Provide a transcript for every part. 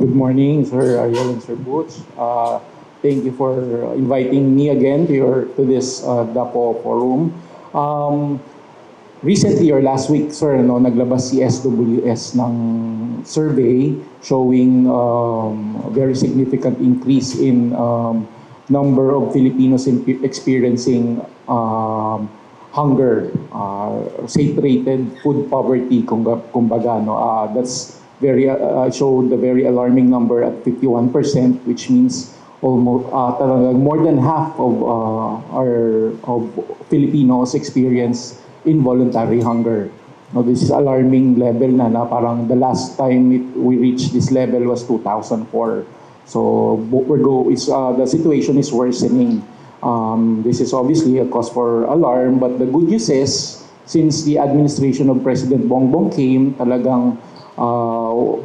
Good morning, Sir Ariel and Sir Butch. Thank you for inviting me again to this DAPO forum. Um, Recently or last week, sir, no, naglabas si SWS ng survey showing a very significant increase in number of Filipinos experiencing hunger, saturated food poverty, kumbaga, no. That's showed a very alarming number at 51%, which means almost talagang more than half of Filipinos experience involuntary hunger. No, this is alarming level na parang the last time we reached this level was 2004. So the situation is worsening. This is obviously a cause for alarm, but the good news is, since the administration of President Bongbong came, talagang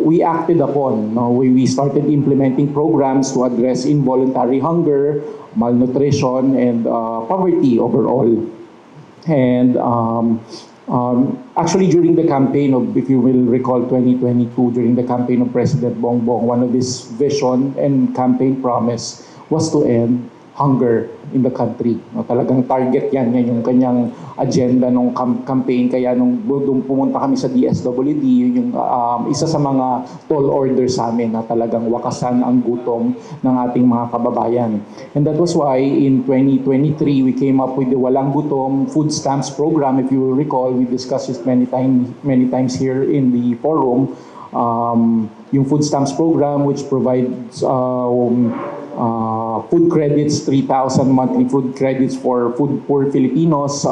we acted upon. No? We started implementing programs to address involuntary hunger, malnutrition, and poverty overall. And actually, during the campaign of, if you will recall, 2022, during the campaign of President Bongbong, one of his vision and campaign promise was to end hunger in the country. No, talagang target yan yung kanyang agenda nung campaign. Kaya nung pumunta kami sa DSWD, yun yung isa sa mga tall orders sa amin na talagang wakasan ang gutom ng ating mga kababayan. And that was why in 2023, we came up with the Walang Gutom Food Stamps Program. If you will recall, we discussed this many times here in the forum. Yung Food Stamps Program, which provides food credits, 3,000 monthly food credits for food poor Filipinos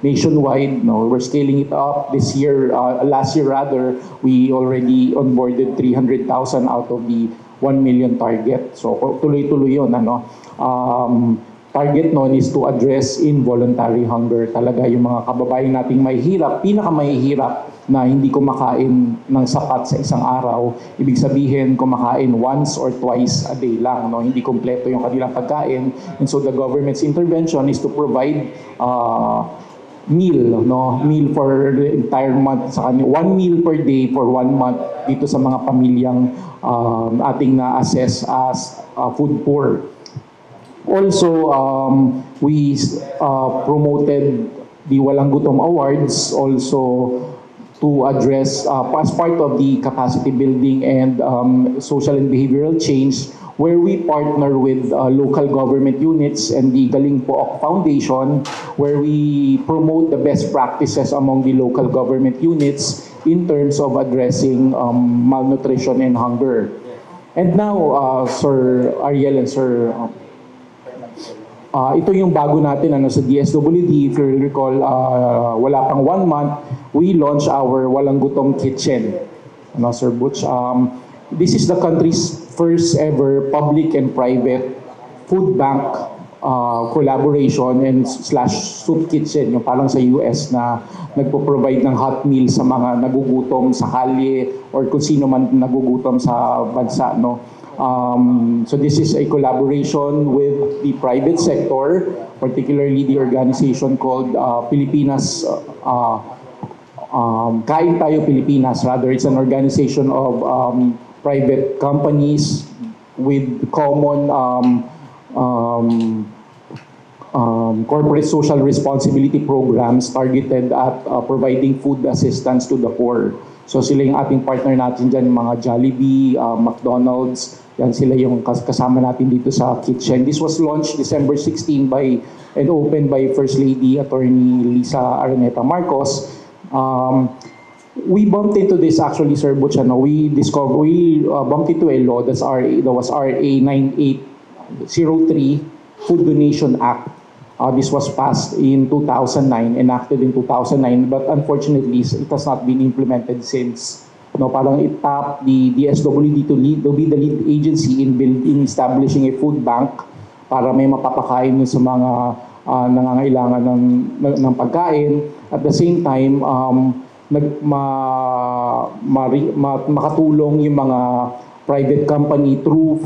nationwide. No, we're scaling it up this year. Last year rather, we already onboarded 300,000 out of the 1 million target. So tuloy-tuloy yun. Target nun is to address involuntary hunger. Talaga yung mga kababayan nating mahihirap, pinakamahihirap na hindi kumakain ng sapat sa isang araw. Ibig sabihin, kumakain once or twice a day lang. No? Hindi kompleto yung kanilang pagkain. And so the government's intervention is to provide meal for the entire month. Sa kanila, 1 meal per day for 1 month dito sa mga pamilyang ating na-assess as food poor. Also, we promoted the Walang Gutom Awards also to address, as part of the capacity building and social and behavioral change, where we partner with local government units and the Galing Pook Foundation, where we promote the best practices among the local government units in terms of addressing malnutrition and hunger. And now, Sir Ariel and Sir ito yung bago natin sa DSWD. If you recall, wala pang 1 month, we launched our Walang Gutom Kitchen. Sir Butch, this is the country's first ever public and private food bank collaboration and / soup kitchen, yung parang sa US na nagpo-provide ng hot meal sa mga nagugutom sa kalye or kung sino man nagugutom sa bansa. No? So this is a collaboration with the private sector, particularly the organization called Pilipinas, Kain Tayo Pilipinas. Rather, it's an organization of private companies with common corporate social responsibility programs targeted at providing food assistance to the poor. So sila yung ating partner natin dyan, mga Jollibee, McDonald's, yan sila yung kasama natin dito sa kitchen. This was launched December 16 and opened by First Lady Attorney Lisa Araneta Marcos. We bumped into this actually, Sir Butch, we bumped into a law that was RA 9803, Food Donation Act. This was passed in 2009, enacted in 2009, but unfortunately, it has not been implemented since. Parang it tapped the DSWD to be the lead agency in establishing a food bank para may mapapakain sa mga nangangailangan ng pagkain. At the same time, makatulong yung mga private company through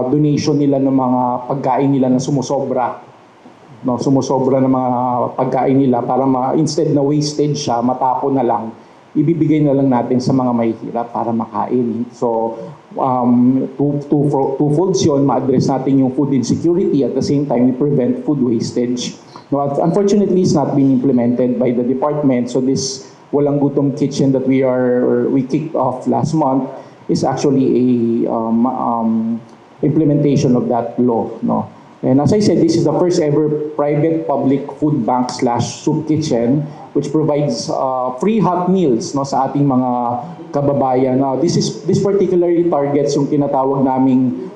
donation nila ng mga pagkain nila na sumusobra. Sumusobra ng mga pagkain nila para instead na wastage siya, matapon na lang. ibibigay na lang natin sa mga mahihirap para makain. So, two-folds yun, ma-address natin yung food insecurity, at the same time, we prevent food wastage. No, unfortunately, it's not being implemented by the department, so this Walang Gutom Kitchen that we kicked off last month is actually a implementation of that law. No? And as I said, this is the first ever private public food bank / soup kitchen which provides free hot meals, no, sa ating mga kababayan. This particularly targets yung tinatawag naming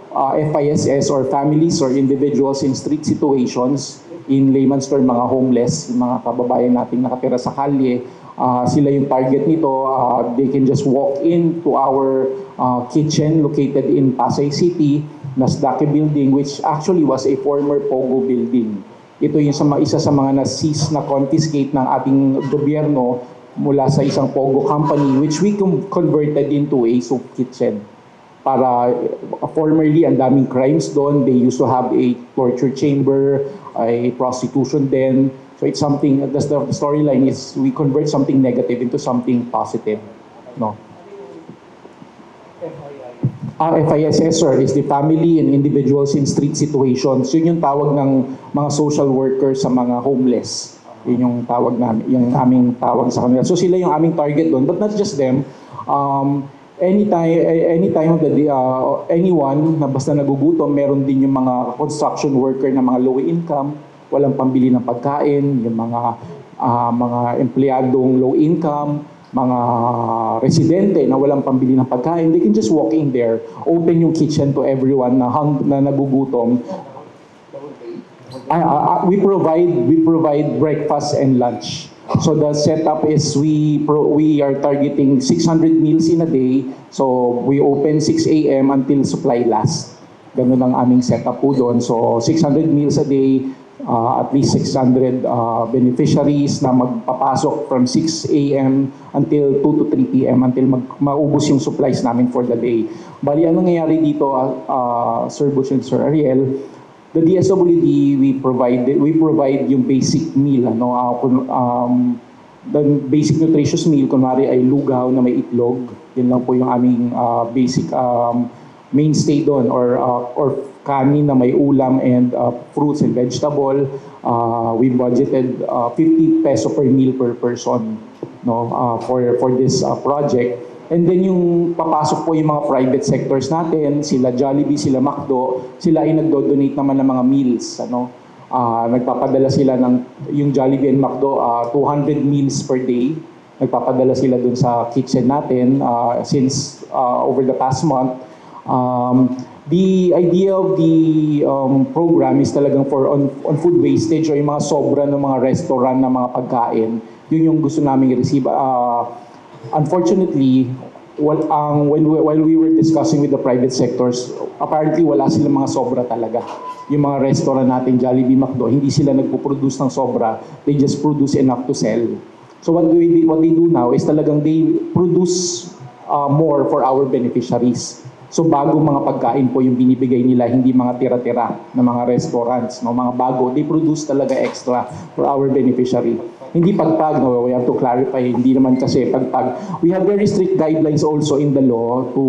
FISS, or families or individuals in street situations, in layman's term, mga homeless, yung mga kababayan nating nakatira sa kalye. Sila yung target nito. They can just walk into our kitchen located in Pasay City, Nasdaq building, which actually was a former Pogo building. Ito yung isa sa mga na-seize, na-confiscate ng ating gobyerno mula sa isang Pogo company, which we converted into a soup kitchen. Para formerly, ang daming crimes doon. They used to have a torture chamber, a prostitution den. So it's something, the storyline is we convert something negative into something positive. No? FISS, sir, is the family and individuals in street situations. Yun yung tawag ng mga social workers sa mga homeless. Yun yung tawag namin, yung aming tawag sa kanila. So sila yung aming target doon, but not just them. Anytime of the day, anyone na basta nagugutom, meron din yung mga construction worker na mga low income, walang pambili ng pagkain, yung mga empleyadong low income, mga residente na walang pambili ng pagkain. They can just walk in there, open yung kitchen to everyone na nagugutom. We provide breakfast and lunch. So the setup is we are targeting 600 meals in a day. So we open 6 a.m. until supply last. Ganun ang aming setup po doon. So 600 meals a day, at least 600 beneficiaries na magpapasok from 6 a.m. until 2 to 3 p.m. until maubos yung supplies namin for the day. Bali, anong nangyayari dito, Sir Butch and Sir Ariel, the DSWD, we provide yung basic meal. The basic nutritious meal, kunwari ay lugaw na may itlog. Yun lang po yung aming basic mainstay doon, or kanin na may ulam and fruits and vegetable. We budgeted 50 peso per meal per person, no, for this project. And then yung papasok po yung mga private sectors natin, sila Jollibee, sila McDo, sila ay nagdo-donate naman ng mga meals. Nagpapadala sila ng, yung Jollibee and McDo, 200 meals per day. Nagpapadala sila dun sa kitchen natin since over the past month. The idea of the program is talagang for on food wastage, or yung mga sobra ng mga restaurant na mga pagkain. Yun yung gusto namin i-receive. Unfortunately, while we were discussing with the private sectors, apparently wala silang mga sobra talaga. Yung mga restaurant natin, Jollibee, McDo, hindi sila nagpo-produce ng sobra. They just produce enough to sell. So what they do now is talagang they produce more for our beneficiaries. So bago mga pagkain po yung binibigay nila, hindi mga tira-tira na mga restaurants, no, mga bago. They produce talaga extra for our beneficiary. Hindi pagpag, no, we have to clarify, hindi naman kasi pagpag. We have very strict guidelines also in the law to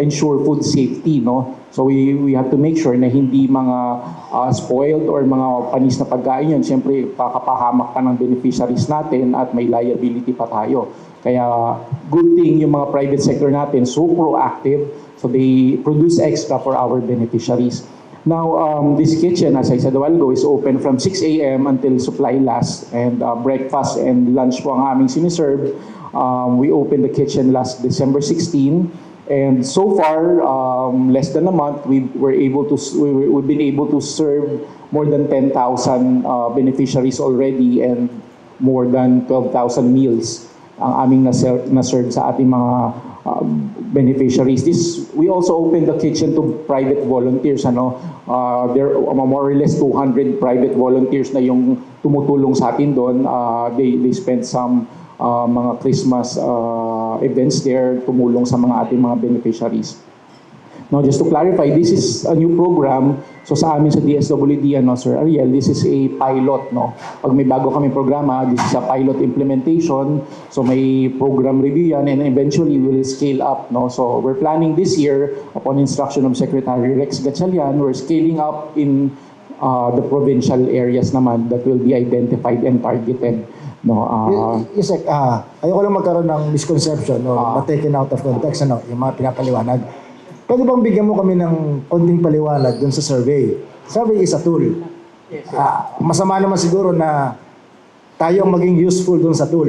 ensure food safety, no. So we have to make sure na hindi mga spoiled or mga panis na pagkain yun. Siyempre, kakapahamak ka ng beneficiaries natin at may liability pa tayo. Kaya good thing yung mga private sector natin, so proactive. So they produce extra for our beneficiaries. Now, this kitchen, as I said a while ago, is open from 6 a.m. until supply lasts, and breakfast and lunch po ang aming siniserve. We opened the kitchen last December 16, and so far, less than a month, we've been able to serve more than 10,000 beneficiaries already, and more than 12,000 meals ang aming na-serve sa ating mga beneficiaries. We also opened the kitchen to private volunteers. There are more or less 200 private volunteers na yung tumutulong sa atin doon. They spent some mga Christmas events there, tumulong sa mga ating mga beneficiaries. Now, just to clarify, this is a new program. So sa amin sa DSWD, Sir Ariel, this is a pilot, no? Pag may bago kami programa, this is a pilot implementation. So may program review yan, and eventually we will scale up, no? So we're planning this year, upon instruction of Secretary Rex Gatchalian, we're scaling up in the provincial areas naman that will be identified and targeted, no? Yusek, ayoko lang magkaroon ng misconception o taken out of context, yung mga pinapaliwanag. Pwede bang bigyan mo kami ng konting paliwanag dun sa survey? Survey is a tool. Masama naman siguro na tayo ang maging useful dun sa tool.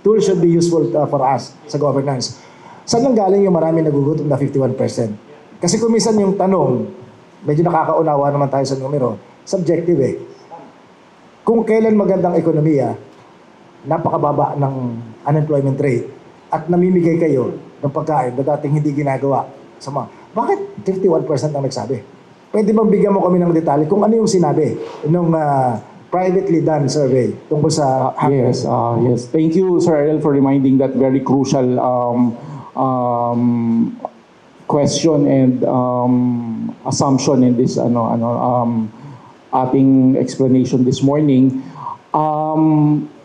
Tool should be useful for us sa governance. Saan lang galing yung marami nagugutom na 51%? Kasi kung minsan yung tanong, medyo nakakaunawa naman tayo sa numero, subjective eh. Kung kailan magandang ekonomiya, napakababa ng unemployment rate at namimigay kayo ng pagkain na dating hindi ginagawa sa mga... Bakit 51% ang nagsabi? Pwede bang bigyan mo kami ng detalye kung ano yung sinabi nung privately done survey tungkol sa... Yes. Thank you, Sir Ariel, for reminding that very crucial question and assumption in this ating explanation this morning.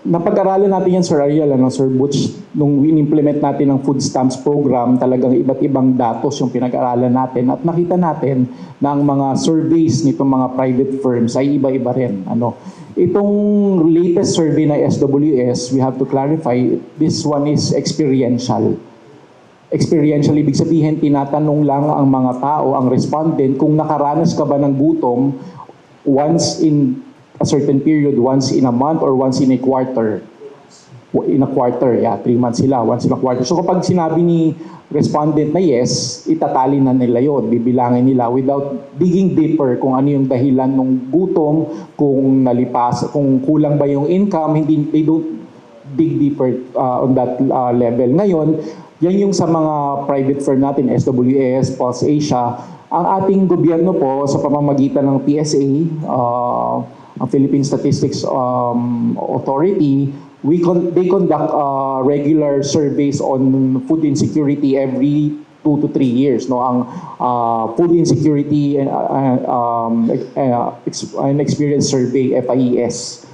Napag-aralan natin yan, Sir Ariel, Sir Butch, nung in-implement natin ang food stamps program, talagang iba't ibang datos yung pinag-aralan natin at nakita natin na ang mga surveys nitong mga private firms ay iba-iba rin. Itong latest survey na SWS, we have to clarify, this one is experiential. Experiential, ibig sabihin, tinatanong lang ang mga tao, ang respondent, kung nakaranas ka ba ng gutom once in a certain period, once in a month or once in a quarter. In a quarter, 3 months sila, once in a quarter. So kapag sinabi ni respondent na yes, itatali na nila yon, bibilangin nila without digging deeper kung ano yung dahilan ng gutom, kung nalipas, kung kulang ba yung income, they don't dig deeper on that level. Ngayon, yan yung sa mga private firm natin, SWS, Pulse Asia. Ang ating gobyerno po sa pamamagitan ng PSA, ang Philippine Statistics Authority, they conduct regular surveys on food insecurity every 2 to 3 years. Ang Food Insecurity and Experience Survey, FIES.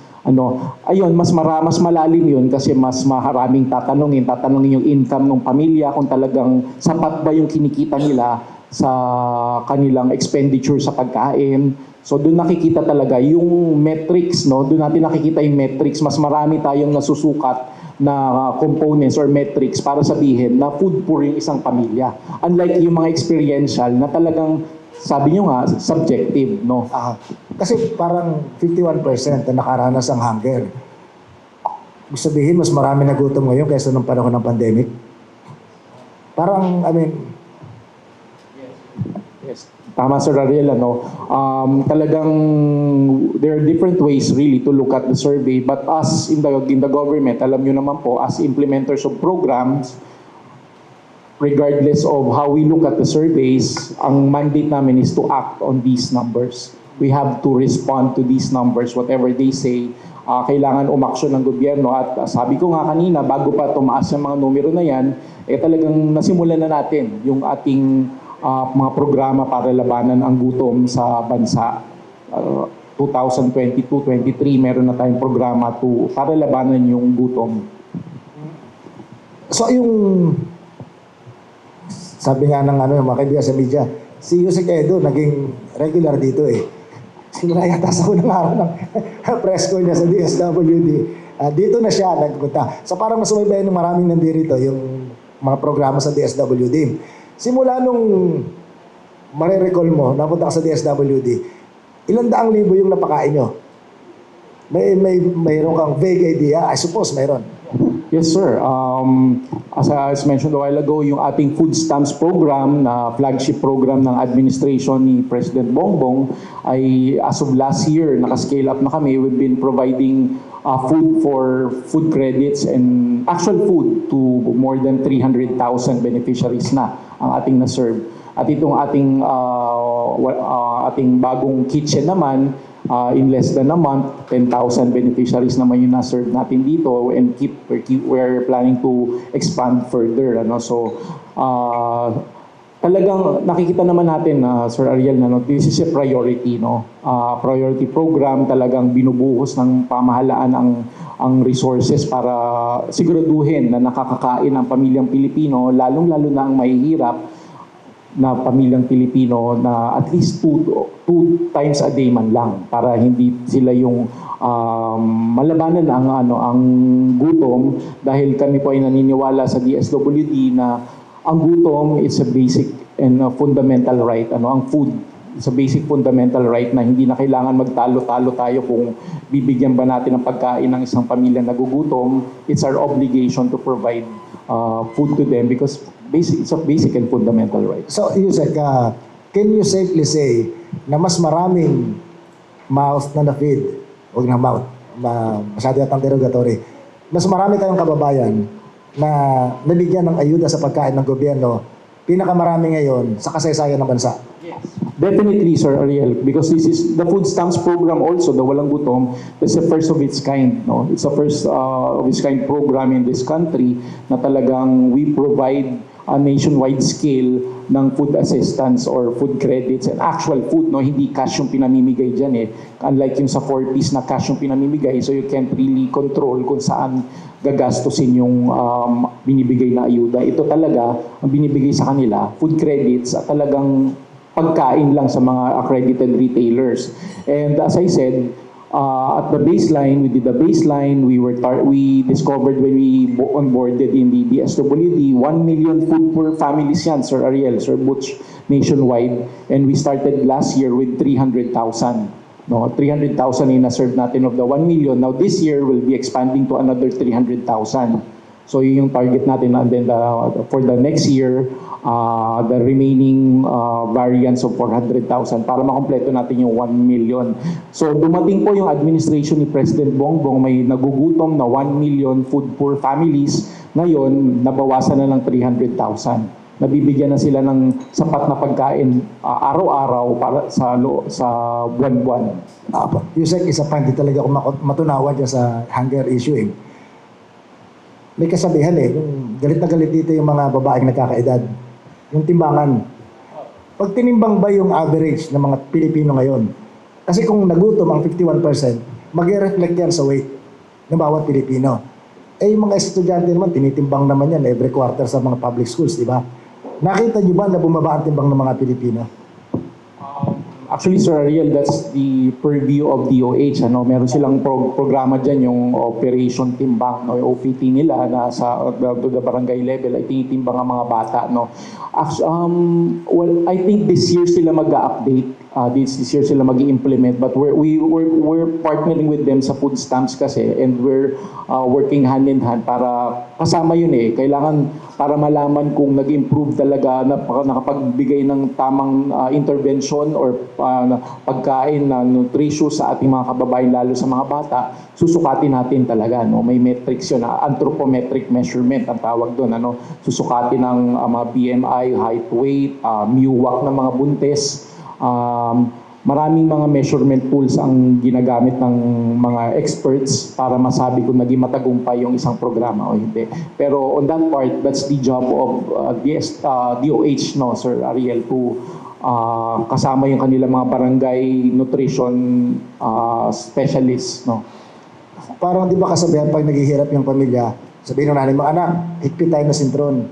Ayun, mas malalim yun kasi mas maraming tatanungin yung income ng pamilya, kung talagang sapat ba yung kinikita nila sa kanilang expenditure sa pagkain. So doon nakikita talaga yung metrics, doon natin nakikita yung metrics. Mas marami tayong nasusukat na components or metrics para sabihin na food poor yung isang pamilya. Unlike yung mga experiential na talagang, sabi nyo nga, subjective, Kasi parang 51% na nakaranas ang hunger. Ibig sabihin, mas marami nagutom ngayon kaysa nung panahon ng pandemic. Parang, Yes. Tama, Sir Ariel, talagang there are different ways really to look at the survey, but us in the government, alam nyo naman po, as implementers of programs, regardless of how we look at the surveys, ang mandate namin is to act on these numbers. We have to respond to these numbers, whatever they say. Kailangan umaksyon ng gobyerno at sabi ko nga kanina, bago pa tumaas yung mga numero na yan, talagang nasimulan na natin yung ating mga programa para labanan ang gutom sa bansa. 2022-23, meron na tayong programa para labanan yung gutom. So yung sabi nga ng mga kaibigan sa media, si Yusek Edo naging regular dito eh. Simula yata sa unang araw ng press ko niya sa DSWD. Dito na siya nagpunta. So parang masubaybayan ng maraming nandirito yung mga programa sa DSWD. Simula nung marirecall mo, napunta ka sa DSWD, ilang daang libo yung napakain nyo? Mayroon kang vague idea? I suppose mayroon. Yes, sir. As mentioned a while ago, yung ating food stamps program na flagship program ng administration ni President Bongbong ay as of last year, naka-scale up na kami. We've been providing food for food credits and actual food to more than 300,000 beneficiaries na ang ating na-serve. At itong ating bagong kitchen naman, in less than a month, 10,000 beneficiaries naman yung na-serve natin dito, and we're planning to expand further. So talagang nakikita naman natin na Sir Ariel na no, this is a priority no. Priority program, talagang binubuhos ng pamahalaan ang resources para siguraduhin na nakakakain ang pamilyang Pilipino, lalong-lalo na ang mahihirap na pamilyang Pilipino na at least two times a day man lang para hindi sila yung malabanan ang gutom, dahil kami po ay naniniwala sa DSWD na ang gutom is a basic and a fundamental right. Ang food is a basic fundamental right na hindi na kailangan magtalo-talo tayo kung bibigyan ba natin ng pagkain ng isang pamilya nagugutom. It's our obligation to provide food to them because it's a basic and fundamental right. So, Yusek, can you safely say na mas maraming mouth na na-feed, huwag na mouth, masyado yatang derogatory, mas marami tayong kababayan na nabigyan ng ayuda sa pagkain ng gobyerno, pinakamarami ngayon sa kasaysayan ng bansa? Definitely, Sir Ariel, because this is the food stamps program also, the Walang Gutom, is the first of its kind. No? It's the first of its kind program in this country na talagang we provide a nationwide scale ng food assistance or food credits and actual food, no, hindi cash yung pinamimigay dyan eh. Unlike yung sa 4Ps na cash yung pinamimigay, so you can't really control kung saan gagastusin yung binibigay na ayuda. Ito talaga, ang binibigay sa kanila, food credits at talagang pagkain lang sa mga accredited retailers. And as I said, at the baseline, we did the baseline, we discovered when we onboarded in the DSWD, 1 million food per families yan, Sir Ariel, Sir Butch, nationwide. And we started last year with 300,000. No, 300,000 in na-serve natin of the 1 million. Now this year, we'll be expanding to another 300,000. So yun yung target natin. And then for the next year, the remaining variants of 400,000 para makompleto natin yung 1 million. So dumating po yung administration ni President Bongbong, may nagugutom na 1 million food poor families. Ngayon, nabawasan na ng 300,000. Nabibigyan na sila ng sapat na pagkain araw-araw para sa buwan-buwan. Yusek, isa pa, hindi talaga ako matunawan dyan sa hunger issue eh. May kasabihan eh, yung galit na galit dito yung mga babaeng nagkakaedad. Yung timbangan. Pag tinimbang ba yung average ng mga Pilipino ngayon? Kasi kung nagutom ang 51%, mag-reflect yan sa weight ng bawat Pilipino. Eh yung mga estudyante naman, tinitimbang naman yan every quarter sa mga public schools, di ba? Nakita niyo ba na bumaba ang timbang ng mga Pilipino? Actually, Sir Ariel, that's the purview of DOH. Meron silang programa dyan, yung Operation Timbang, no? Yung OPT nila na to the barangay level ay tinitimbang ang mga bata. No? Well, I think this year sila mag-update. This year sila mag-implement. But we're partnering with them sa food stamps kasi, and we're working hand in hand para kasama yun eh. Kailangan para malaman kung nag-improve talaga, nakapagbigay ng tamang intervention or pagkain na nutritious sa ating mga kababayan, lalo sa mga bata, susukatin natin talaga. No? May metrics yun, anthropometric measurement ang tawag doon. Susukatin ng mga BMI, height, weight, MUWAC ng mga buntes. Maraming mga measurement tools ang ginagamit ng mga experts para masabi kung naging matagumpay yung isang programa o hindi. Pero on that part, that's the job of DOH, no, Sir Ariel, to kasama yung kanilang mga barangay nutrition specialists. No? Parang di ba kasabihan pag naghihirap yung pamilya, sabihin ng nanay mo, anak, higpit tayo na sintron.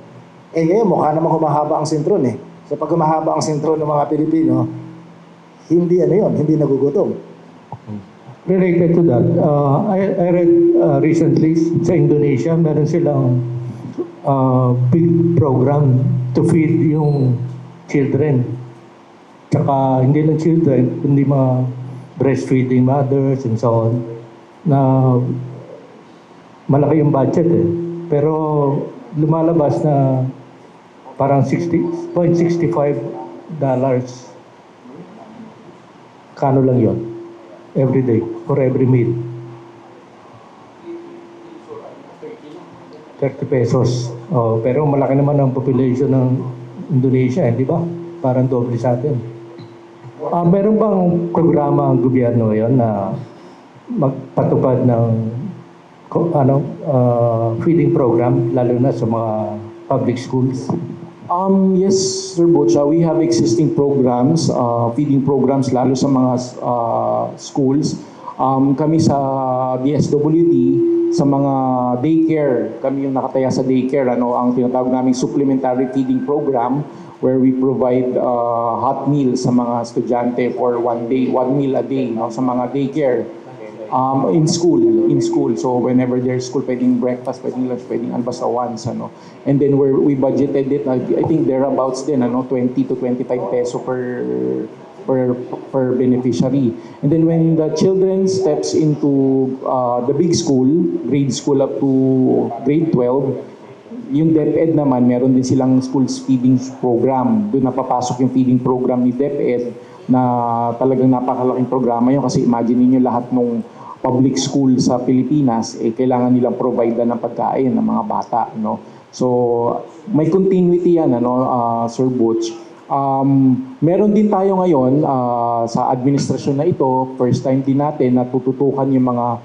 Eh ngayon, mukha naman humahaba ang sintron eh. So pag humahaba ang sintron ng mga Pilipino, hindi hindi nagugutom. Related to that, I read recently sa Indonesia, meron silang big program to feed yung children. Tsaka hindi lang children, kundi mga breastfeeding mothers and so on, na malaki yung budget eh. Pero lumalabas na parang $60.65 kano lang yon every day for every meal. 30 pesos. Oh, pero malaki naman ang population ng Indonesia, di ba? Parang doble sa atin. Meron bang programa ang gobyerno ngayon na magpatupad ng feeding program lalo na sa mga public schools? Yes, Sir Butch, we have existing programs, feeding programs lalo sa mga schools. Kami sa DSWD, sa mga daycare, kami yung nakataya sa daycare, ang tinatawag naming supplementary feeding program where we provide hot meals sa mga estudyante for one meal a day, sa mga daycare. In school. So whenever there's school, pwedeng breakfast, pwedeng lunch, pwedeng basta once, And then we budgeted it, I think thereabouts din, 20 to 25 peso per beneficiary. And then when the children steps into the big school, grade school up to grade 12, yung DepEd naman, meron din silang schools feeding program. Doon napapasok yung feeding program ni DepEd na talagang napakalaking programa yun kasi imagine niyo lahat ng public school sa Pilipinas, kailangan nilang provide ng pagkain ng mga bata. So, may continuity yan, Sir Butch. Meron din tayo ngayon sa administrasyon na ito, first time din natin na tututukan yung mga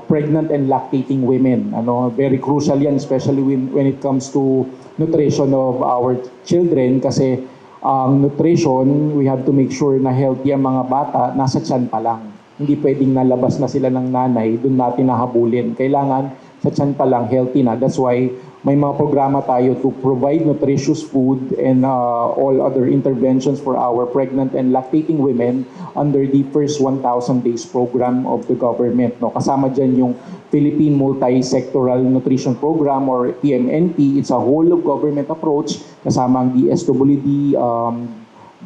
pregnant and lactating women. Very crucial yan, especially when it comes to nutrition of our children kasi ang nutrition, we have to make sure na healthy ang mga bata nasa tiyan pa lang. Hindi pwedeng nalabas na sila ng nanay, doon natin nahabulin. Kailangan sa tiyan pa lang healthy na. That's why may mga programa tayo to provide nutritious food and all other interventions for our pregnant and lactating women under the first 1,000 days program of the government. Kasama dyan yung Philippine Multi-Sectoral Nutrition Program or PMNP. It's a whole of government approach kasama ang DSWD,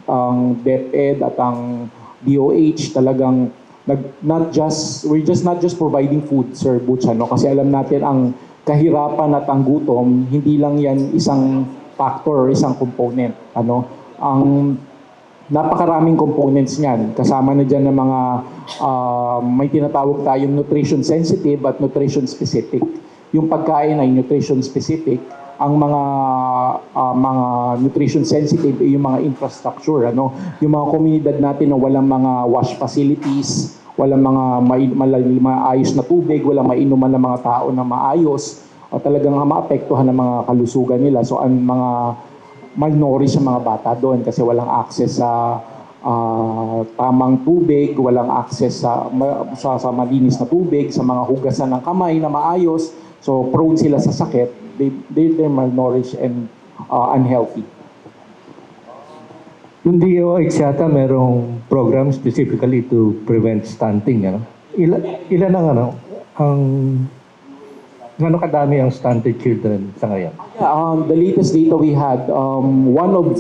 ang DepEd at ang DOH. Talagang we're just not just providing food, Sir Butch, kasi alam natin ang kahirapan at ang gutom, hindi lang yan isang factor or isang component. Ang napakaraming components niyan. Kasama na dyan ng mga may tinatawag tayong nutrition sensitive at nutrition specific. Yung pagkain ay nutrition specific. Ang mga nutrition sensitive ay yung mga infrastructure. Yung mga komunidad natin na walang mga wash facilities, walang mga maayos na tubig, walang mainuman ng mga tao na maayos, o talagang maapektuhan ng mga kalusugan nila. So ang mga malnourished ang mga bata doon kasi walang access sa tamang tubig, walang access sa malinis na tubig, sa mga hugasan ng kamay na maayos. So prone sila sa sakit, they're malnourished and unhealthy. Yung DOH yata merong program specifically to prevent stunting. Ilan ang gano'ng kadami ang stunted children sa ngayon? The latest data we had, one of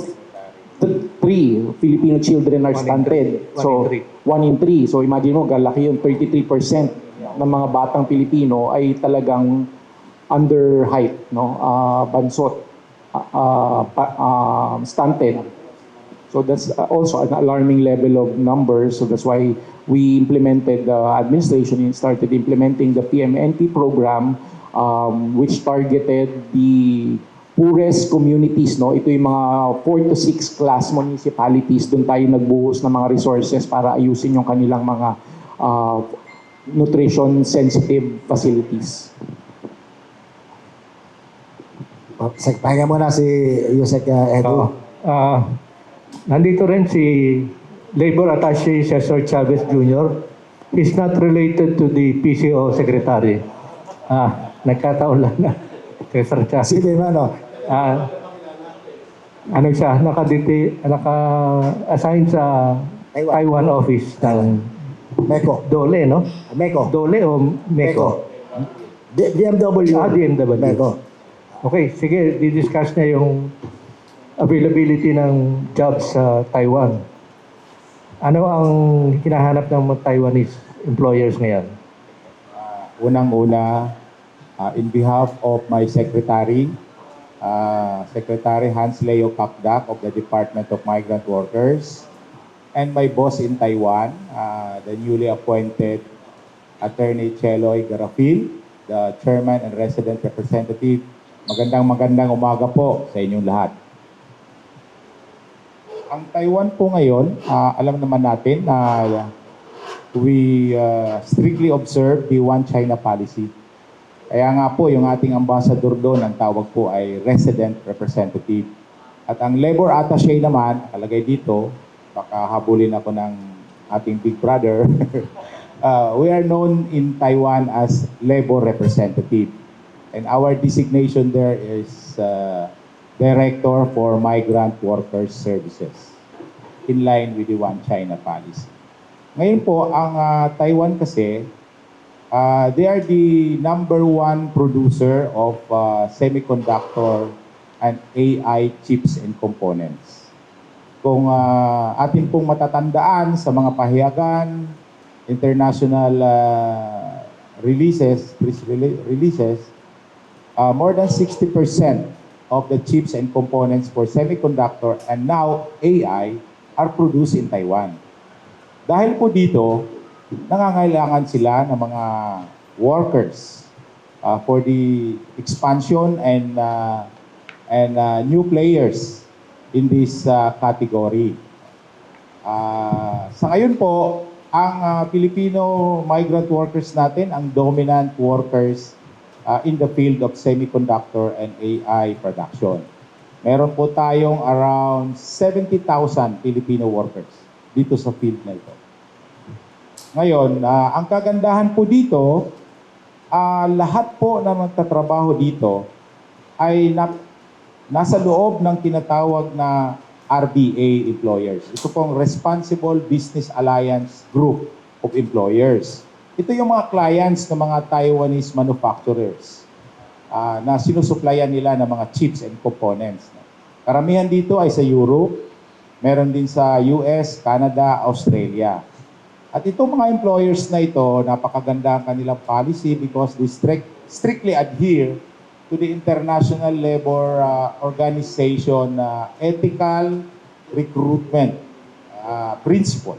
three Filipino children are stunted. So, 1 in 3. So, imagine mo, galaki yung 33% ng mga batang Pilipino ay talagang under height, bansot, stunted. So that's also an alarming level of numbers. So that's why we implemented the administration and started implementing the PMNP program, which targeted the poorest communities. Ito yung mga 4 to 6 class municipalities. Doon tayo nagbuhos ng mga resources para ayusin yung kanilang mga nutrition sensitive facilities. Pahinga muna si Yusek Edu. Nandito rin si Labor Attaché Cesar Chavez Jr. He's not related to the PCO Secretary. Nagkataon lang na. Cesar Chavez. Sige, mano. Siya, naka-assign sa Taiwan office ng Meko. Dole, no? Meko. Dole o Meko? DMW. DMW. Meko. Okay, sige, di-discuss na yung availability ng jobs sa Taiwan. Ano ang hinahanap ng mga Taiwanese employers ngayon? Unang-una, in behalf of my secretary, Secretary Hans Leo Kakdak of the Department of Migrant Workers, and my boss in Taiwan, the newly appointed Attorney Cheloy Garafil, the Chairman and Resident Representative. Magandang umaga po sa inyong lahat. Ang Taiwan po ngayon, alam naman natin na we strictly observe the One China policy. Kaya nga po, yung ating ambassador doon, ang tawag po ay resident representative. At ang labor attaché naman, nakalagay dito, baka habulin ako ng ating big brother, we are known in Taiwan as labor representative. And our designation there is Director for Migrant Workers Services, in line with the One China policy. Ngayon po, ang Taiwan kasi, they are the number one producer of semiconductor and AI chips and components. Kung atin pong matatandaan sa mga pahiyagan, international press releases, more than 60% of the chips and components for semiconductor and now AI are produced in Taiwan. Dahil po dito, nangangailangan sila ng mga workers for the expansion and new players in this category. Sa ngayon po, ang Filipino migrant workers natin, ang dominant workers in the field of semiconductor and AI production. Meron po tayong around 70,000 Filipino workers dito sa field na ito. Ngayon, ang kagandahan po dito, lahat po na magtatrabaho dito ay nasa loob ng tinatawag na RBA employers. Ito pong Responsible Business Alliance Group of Employers. Ito yung mga clients ng mga Taiwanese manufacturers na sinusuplayan nila ng mga chips and components. Karamihan dito ay sa Europe, meron din sa US, Canada, Australia. At itong mga employers na ito, napakaganda ang kanilang policy because they strictly adhere to the International Labor Organization ethical recruitment principle.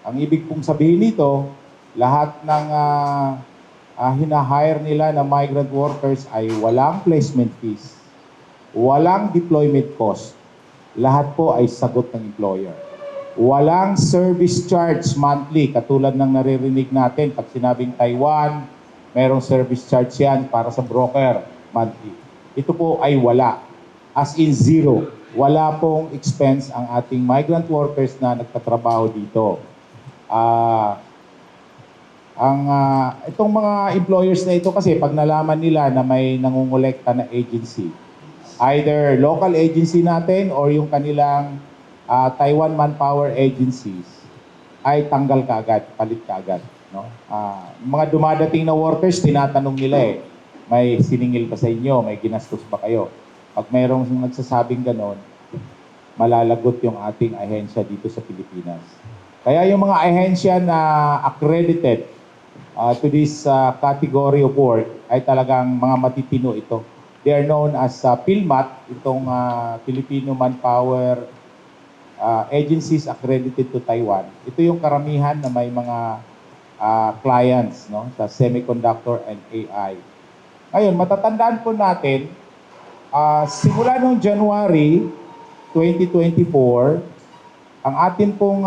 Ang ibig pong sabihin nito, lahat ng hinahire nila na migrant workers ay walang placement fees, walang deployment cost. Lahat po ay sagot ng employer. Walang service charge monthly, katulad ng naririnig natin pag sinabing Taiwan, merong service charge yan para sa broker monthly. Ito po ay wala. As in zero. Wala pong expense ang ating migrant workers na nagtatrabaho dito. Itong mga employers na ito kasi pag nalaman nila na may nangungulekta na agency, either local agency natin or yung kanilang Taiwan Manpower Agencies, ay tanggal ka agad, palit ka agad. No? Mga dumadating na workers, tinatanong nila may siningil pa sa inyo, may ginastos ba kayo? Pag mayroong nagsasabing ganon, malalagot yung ating ahensya dito sa Pilipinas. Kaya yung mga ahensya na accredited to this category of work ay talagang mga matitino ito. They are known as PhilMat, itong Filipino Manpower agencies accredited to Taiwan. Ito yung karamihan na may mga clients, no, sa semiconductor and AI. Ngayon, matatandaan po natin, simula noong January 2024, ang atin pong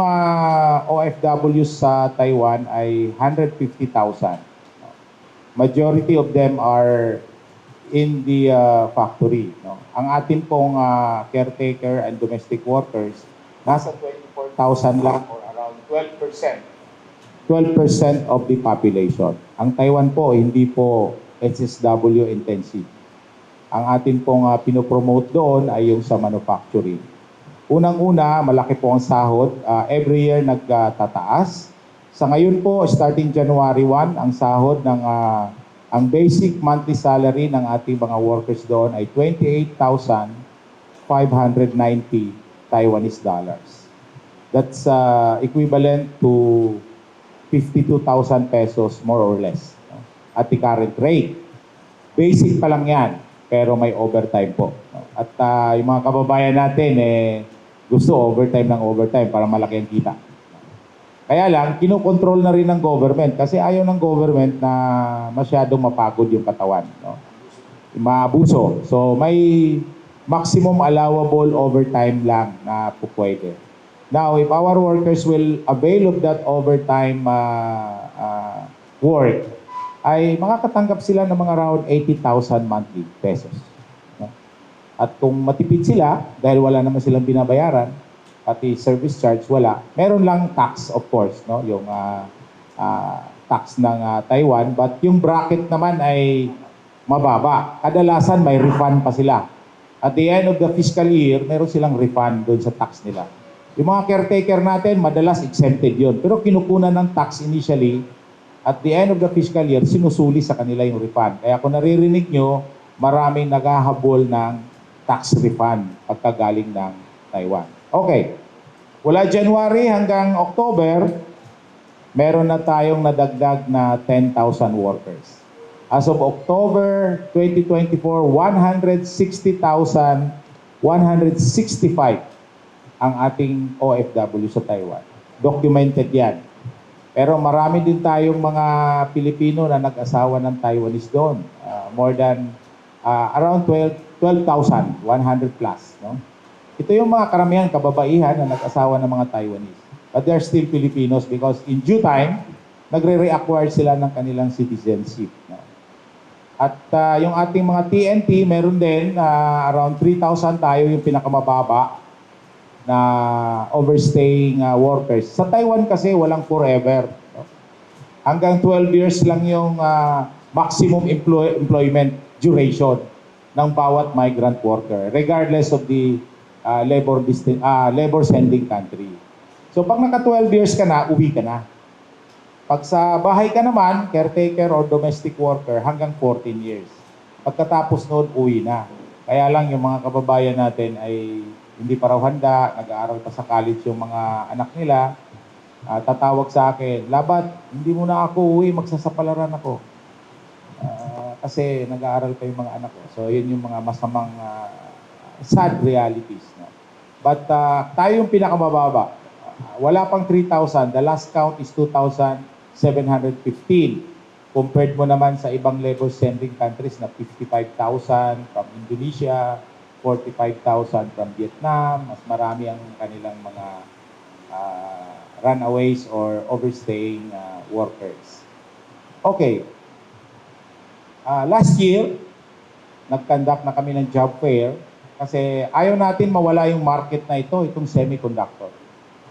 OFW sa Taiwan ay 150,000. Majority of them are in the factory. No? Ang atin pong caretaker and domestic workers, nasa 24,000 lang or around 12%. 12% of the population. Ang Taiwan po, hindi po SSW intensive. Ang atin pong pinopromote doon ay yung sa manufacturing. Unang-una, malaki po ang sahod. Every year nagtataas. Sa ngayon po, starting January 1, ang sahod ng ang basic monthly salary ng ating mga workers doon ay 28,590 Taiwanese dollars. That's equivalent to 52,000 pesos more or less, no? At the current rate. Basic pa lang yan, pero may overtime po. No? At yung mga kababayan natin, gusto overtime ng overtime para malaki ang kita. Kaya lang, kinokontrol na rin ng government kasi ayaw ng government na masyadong mapagod yung katawan. No? Maabuso. So may maximum allowable overtime lang na pupwede. Now, if our workers will avail of that overtime work, ay makakatanggap sila ng mga around 80,000 monthly pesos. No? At kung matipid sila, dahil wala naman silang binabayaran, pati service charge wala, meron lang tax of course, no? Yung tax ng Taiwan, but yung bracket naman ay mababa. Kadalasan may refund pa sila. At the end of the fiscal year, meron silang refund doon sa tax nila. Yung mga caretaker natin, madalas exempted yun. Pero kinukunan ng tax initially, at the end of the fiscal year, sinusuli sa kanila yung refund. Kaya kung naririnig nyo, maraming naghahabol ng tax refund pagkagaling ng Taiwan. Okay. Mula January hanggang October, meron na tayong nadagdag na 10,000 workers. As of October 2024, 160,165 ang ating OFW sa Taiwan. Documented yan. Pero marami din tayong mga Pilipino na nag-asawa ng Taiwanese doon. More than around 12,100 plus. No? Ito yung mga karamihan kababaihan na nag-asawa ng mga Taiwanese. But they're still Filipinos because in due time, nagre-reacquire sila ng kanilang citizenship. No? At yung ating mga TNT, meron din around 3,000 tayo yung pinakamababa na overstaying workers. Sa Taiwan kasi walang forever. No? Hanggang 12 years lang yung maximum employment duration ng bawat migrant worker, regardless of the labor sending country. So pag naka 12 years ka na, uwi ka na. Pag sa bahay ka naman, caretaker or domestic worker, hanggang 14 years. Pagkatapos noon, uwi na. Kaya lang yung mga kababayan natin ay hindi pa raw handa, nag-aaral pa sa college yung mga anak nila, tatawag sa akin, Labat, hindi mo na ako uwi, magsasapalaran ako. Kasi nag-aaral pa yung mga anak ko. So, yun yung mga masamang sad realities. No? But tayo yung pinakamababa. Wala pang 3,000. The last count is 2,715. Compared mo naman sa ibang labor sending countries na 55,000 from Indonesia, 45,000 from Vietnam, mas marami ang kanilang mga runaways or overstaying workers. Okay. Last year, nag-conduct na kami ng job fair kasi ayaw natin mawala yung market na ito, itong semiconductor.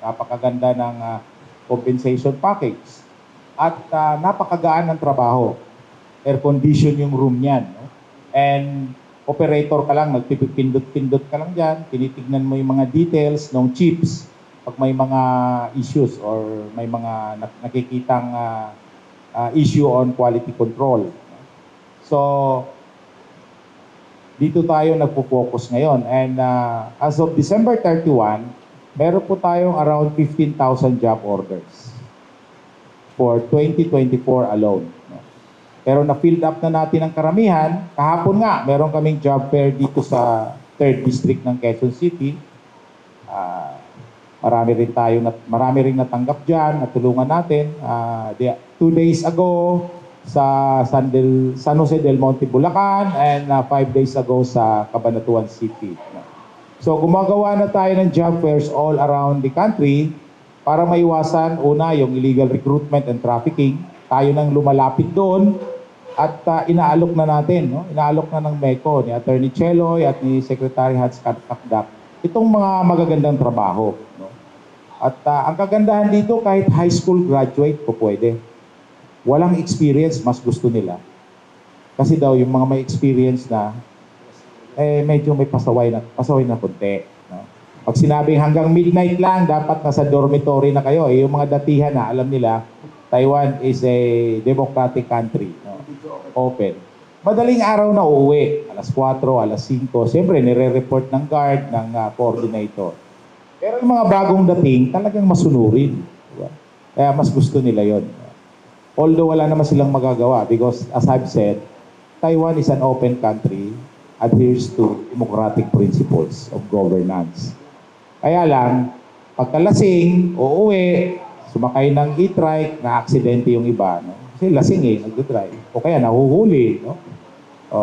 Napakaganda ng compensation package at napakagaan ng trabaho. Air condition yung room niyan. No? And operator ka lang, nagpipindot-pindot ka lang dyan, tinitignan mo yung mga details ng chips pag may mga issues or may mga nakikitang issue on quality control. So, dito tayo nagpo-focus ngayon. And as of December 31, meron po tayong around 15,000 job orders for 2024 alone. Pero na-filled up na natin ang karamihan. Kahapon nga, meron kaming job fair dito sa 3rd District ng Quezon City. Marami rin natanggap dyan, natulungan natin. 2 days ago sa San Jose del Monte, Bulacan, and 5 days ago sa Cabanatuan City. So gumagawa na tayo ng job fairs all around the country para maiwasan, una, yung illegal recruitment and trafficking. Tayo nang lumalapit doon. At inaalok na natin, no? Inaalok na ng MECO, ni Attorney Cheloy at ni Secretary Hans Kakdak, itong mga magagandang trabaho. No? At ang kagandahan dito, kahit high school graduate po pwede. Walang experience, mas gusto nila. Kasi daw, yung mga may experience na, medyo may pasaway na konti. No? Pag sinabing hanggang midnight lang, dapat nasa dormitory na kayo. Yung mga datihan na, alam nila, Taiwan is a democratic country. No? Open. Madaling araw na uuwi. Alas 4, alas 5. Siyempre, nire-report ng guard, ng coordinator. Pero yung mga bagong dating, talagang masunurin. Diba? Kaya mas gusto nila yon. Although wala naman silang magagawa because, as I've said, Taiwan is an open country, adheres to democratic principles of governance. Kaya lang, pagkalasing, uuwi, sumakay ng e-trike, na-aksidente yung iba. No? Kasi lasing nagdodrive. O kaya nahuhuli. No?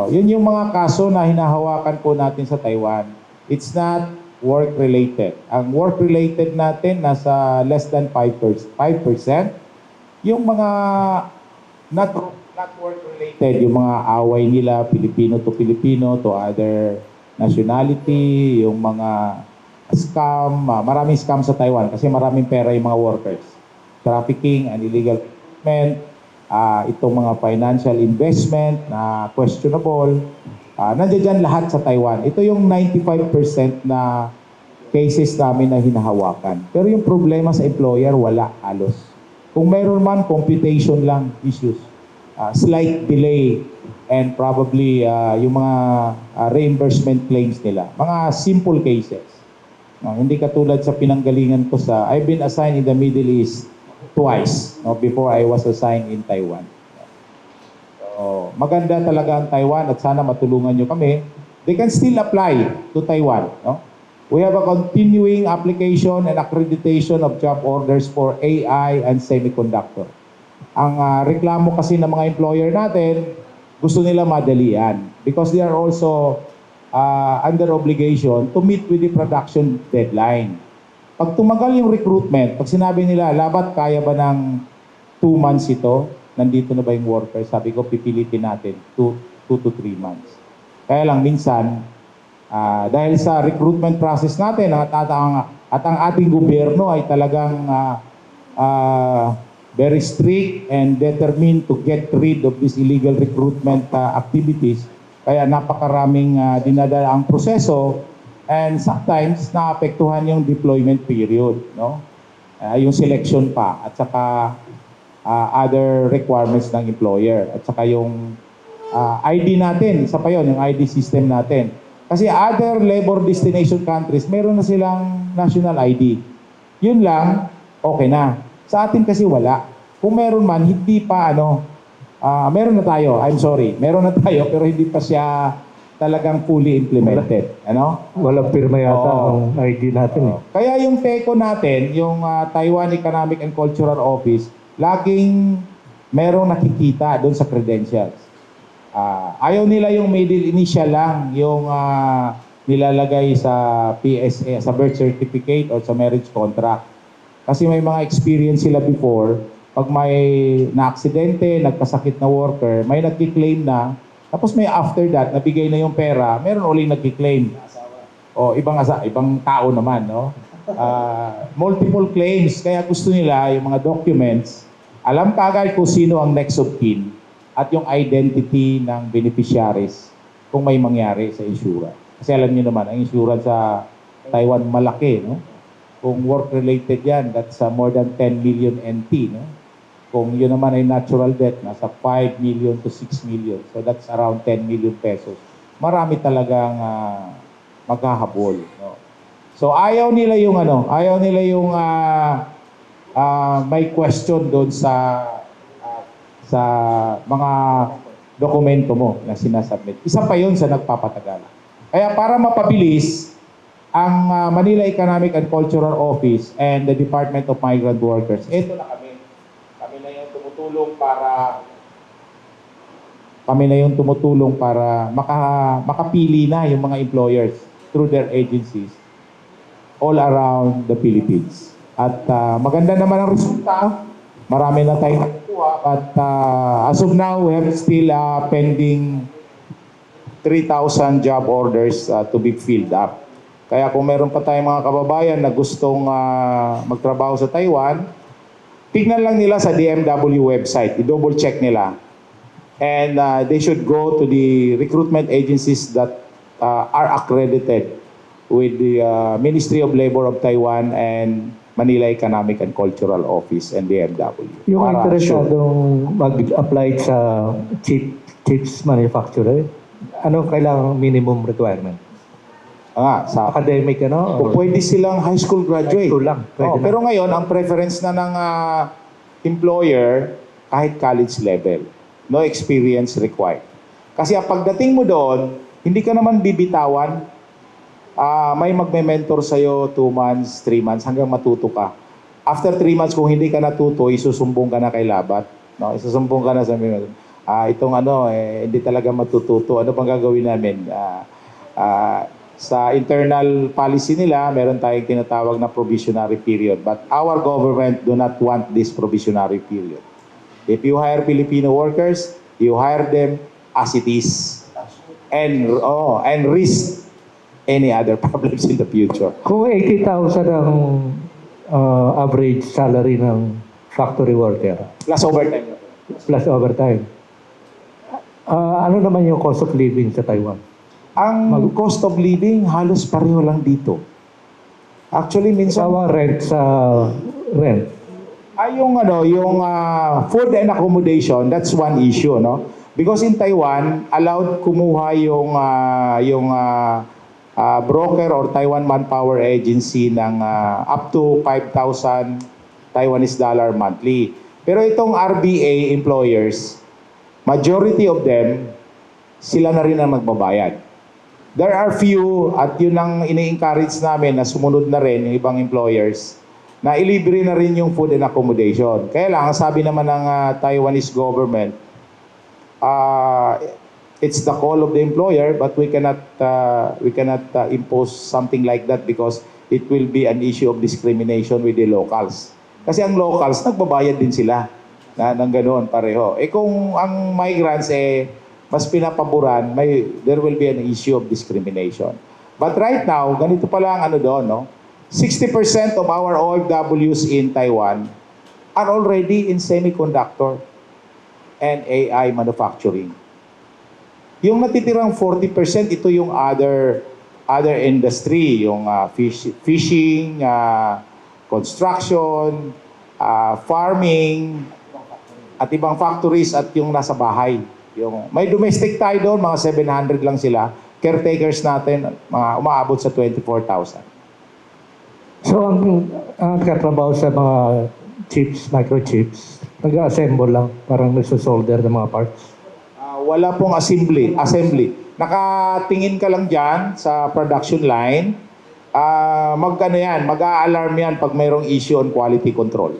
Yun yung mga kaso na hinahawakan po natin sa Taiwan. It's not work-related. Ang work-related natin nasa less than 5%. Yung mga not not work-related, yung mga away nila, Filipino to other nationality, yung mga scam, maraming scam sa Taiwan kasi maraming pera yung mga workers. Trafficking and illegal recruitment, itong mga financial investment na questionable, nandiyan dyan lahat sa Taiwan. Ito yung 95% na cases namin na hinahawakan. Pero yung problema sa employer, wala halos. Kung mayroon man, computation lang issues. Slight delay and probably yung mga reimbursement claims nila. Mga simple cases. Hindi katulad sa pinanggalingan ko I've been assigned in the Middle East twice before I was assigned in Taiwan. So, maganda talaga ang Taiwan at sana matulungan nyo kami. They can still apply to Taiwan. No? We have a continuing application and accreditation of job orders for AI and semiconductor. Ang reklamo kasi ng mga employer natin, gusto nila madalian because they are also under obligation to meet with the production deadline. Pag tumagal yung recruitment, pag sinabi nila, labat kaya ba ng 2 months ito, nandito na ba yung worker? Sabi ko, pipilitin natin 2 to 3 months. Kaya lang minsan, dahil sa recruitment process natin at ang ating gobyerno ay talagang very strict and determined to get rid of this illegal recruitment activities. Kaya napakaraming dinadala ang proseso and sometimes naapektuhan yung deployment period, no? Yung selection pa at saka other requirements ng employer at saka yung ID natin, isa pa yun, yung ID system natin. Kasi other labor destination countries, meron na silang national ID. Yun lang, okay na. Sa atin kasi wala. Kung meron man, hindi pa meron na tayo, I'm sorry, meron na tayo pero hindi pa siya talagang fully implemented. Walang pirma yata Oo. ang ID natin. Kaya yung TECO natin, yung Taiwan Economic and Cultural Office, laging merong nakikita doon sa credentials. Ayaw nila yung middle initial lang, yung nilalagay sa PSA, sa birth certificate or sa marriage contract. Kasi may mga experience sila before, pag may na-aksidente, nagkasakit na worker, may nagki-claim na, tapos may after that, nabigay na yung pera, meron uling nagki-claim. O ibang tao naman, no? Multiple claims, kaya gusto nila yung mga documents, alam kagad kung sino ang next of kin at yung identity ng beneficiaries kung may mangyari sa insurance. Kasi alam niyo naman, ang insurance sa Taiwan malaki, no? Kung work-related yan, that's more than 10 million NT, no? Kung yun naman ay natural death, nasa 5 million to 6 million. So that's around 10 million pesos. Marami talagang maghahabol, no? So ayaw nila yung may question doon sa mga dokumento mo na sinasubmit. Isa pa yun sa nagpapatagal. Kaya para mapabilis, ang Manila Economic and Cultural Office and the Department of Migrant Workers, ito na kami. Kami na yung tumutulong para makapili na yung mga employers through their agencies all around the Philippines. At maganda naman ang resulta. Marami na tayong nakuha. But as of now, we have still pending 3,000 job orders to be filled up. Kaya kung meron pa tayong mga kababayan na gustong magtrabaho sa Taiwan, tignan lang nila sa DMW website. I-double check nila. And they should go to the recruitment agencies that are accredited with the Ministry of Labor of Taiwan and Manila Economic and Cultural Office and DMW. Yung Para interesadong mag-apply sa chips manufacturer, ano kailangang minimum requirement? sa Academic, Kung pwede silang high school graduate. High school lang, pwede na. Pero ngayon, ang preference na ng employer, kahit college level. No experience required. Kasi pagdating mo doon, hindi ka naman bibitawan. May magme-mentor sa'yo 2 months, 3 months, hanggang matuto ka. After 3 months, kung hindi ka natuto, isusumbong ka na kay Labat. No? Isusumbong ka na sa mga, hindi talaga matututo. Ano pang gagawin namin? Sa internal policy nila, meron tayong tinatawag na probationary period. But our government do not want this probationary period. If you hire Filipino workers, You hire them as it is. And risk any other problems in the future. Kung 80,000 ang average salary ng factory worker Plus overtime. plus overtime, ano naman yung cost of living sa Taiwan? Ang cost of living halos pareho lang dito. Actually, minsan Sawa rent sa rent. yung food and accommodation, that's one issue, no? Because in Taiwan, allowed kumuha yung broker or Taiwan Manpower Agency ng up to 5,000 Taiwanese dollar monthly. Pero itong RBA employers, majority of them, sila na rin ang magbabayad. There are few, at yun ang ini-encourage namin na sumunod na rin yung ibang employers, na ilibre na rin yung food and accommodation. Kaya lang, ang sabi naman ng Taiwanese government, it's the call of the employer, but we cannot impose something like that because it will be an issue of discrimination with the locals. Kasi ang locals, nagbabayad din sila ng ganoon pareho. Kung ang migrants mas pinapaboran, there will be an issue of discrimination. But right now, ganito pala ang doon, no? 60% of our OFWs in Taiwan are already in semiconductor and AI manufacturing. Yung natitirang 40%, ito yung other industry, yung fishing, construction, farming, at ibang factories at yung nasa bahay. May domestic tayo doon, mga 700 lang sila. Caretakers natin, mga umaabot sa 24,000. So, ang katrabaho sa mga chips, microchips, nag-assemble lang, parang nagsosolder ng mga parts. Wala pong assembly. Nakatingin ka lang dyan sa production line. Mag-a-alarm yan pag mayroong issue on quality control.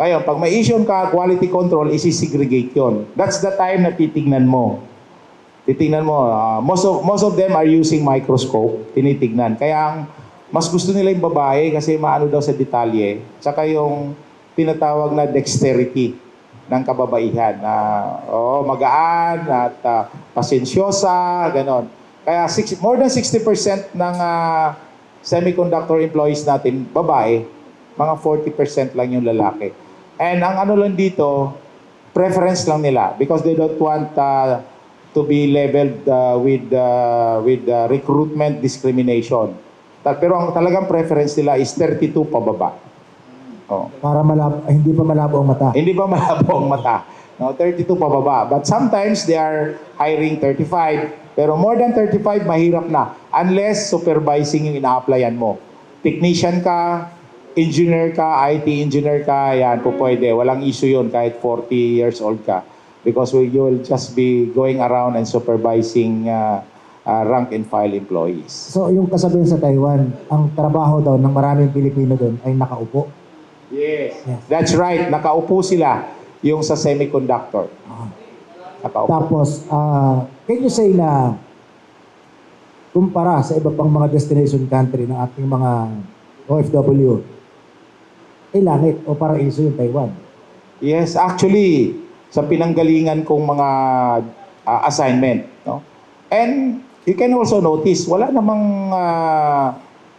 Ngayon, pag may issue on quality control, isi-segregate yon. That's the time na titignan mo. Most of them are using microscope, tinitignan. Kaya mas gusto nila yung babae kasi maano daw sa detalye. Tsaka yung tinatawag na dexterity ng kababaihan. Magaan at pasensyosa, ganon. Kaya more than 60% ng semiconductor employees natin, babae, mga 40% lang yung lalaki. And ang lang dito, preference lang nila because they don't want to be labeled with recruitment discrimination. Pero ang talagang preference nila is 32 pababa. Para hindi pa malabo ang mata. Hindi pa malabo ang mata. 32 pababa. But sometimes they are hiring 35. Pero more than 35, mahirap na. Unless supervising yung ina-applyan mo. Technician ka, engineer ka, IT engineer ka, yan po pwede. Walang issue yun kahit 40 years old ka. Because you will just be going around and supervising rank and file employees. So, yung kasabihan sa Taiwan, ang trabaho daw ng maraming Pilipino doon ay nakaupo. Yes. That's right. Nakaupo sila yung sa semiconductor. Nakaupo. Tapos, can you say na kumpara sa iba pang mga destination country ng ating mga OFW, langit o paraiso yung Taiwan? Yes, actually, sa pinanggalingan kong mga assignment, no? And you can also notice, wala namang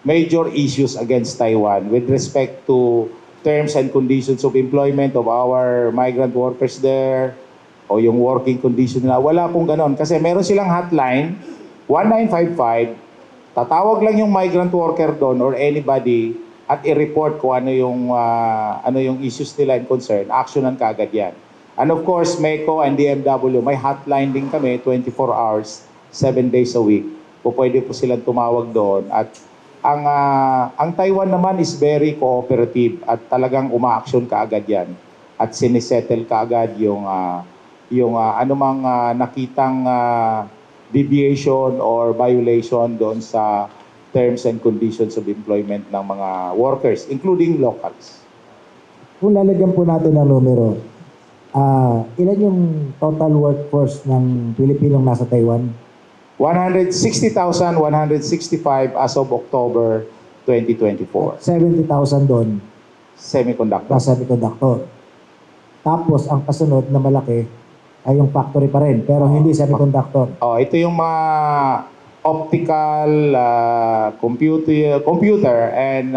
major issues against Taiwan with respect to terms and conditions of employment of our migrant workers there o yung working condition nila. Wala pong ganon. Kasi meron silang hotline, 1955, tatawag lang yung migrant worker doon or anybody at i-report kung ano yung issues nila and concern. Actionan kaagad yan. And of course, MECO and DMW, may hotline din kami, 24 hours, 7 days a week. Pwede po silang tumawag doon. At ang Taiwan naman is very cooperative at talagang uma-action kaagad yan. At sinisettle kaagad yung anumang nakitang deviation or violation doon sa terms and conditions of employment ng mga workers, including locals. Kung lalagyan po natin ng numero, ilan yung total workforce ng Pilipinong nasa Taiwan? 160,165 as of October 2024. 70,000 doon Semiconductor. sa semiconductor. Tapos, ang kasunod na malaki, ay yung factory pa rin, pero hindi semiconductor. Oh, ito yung mga optical, computer and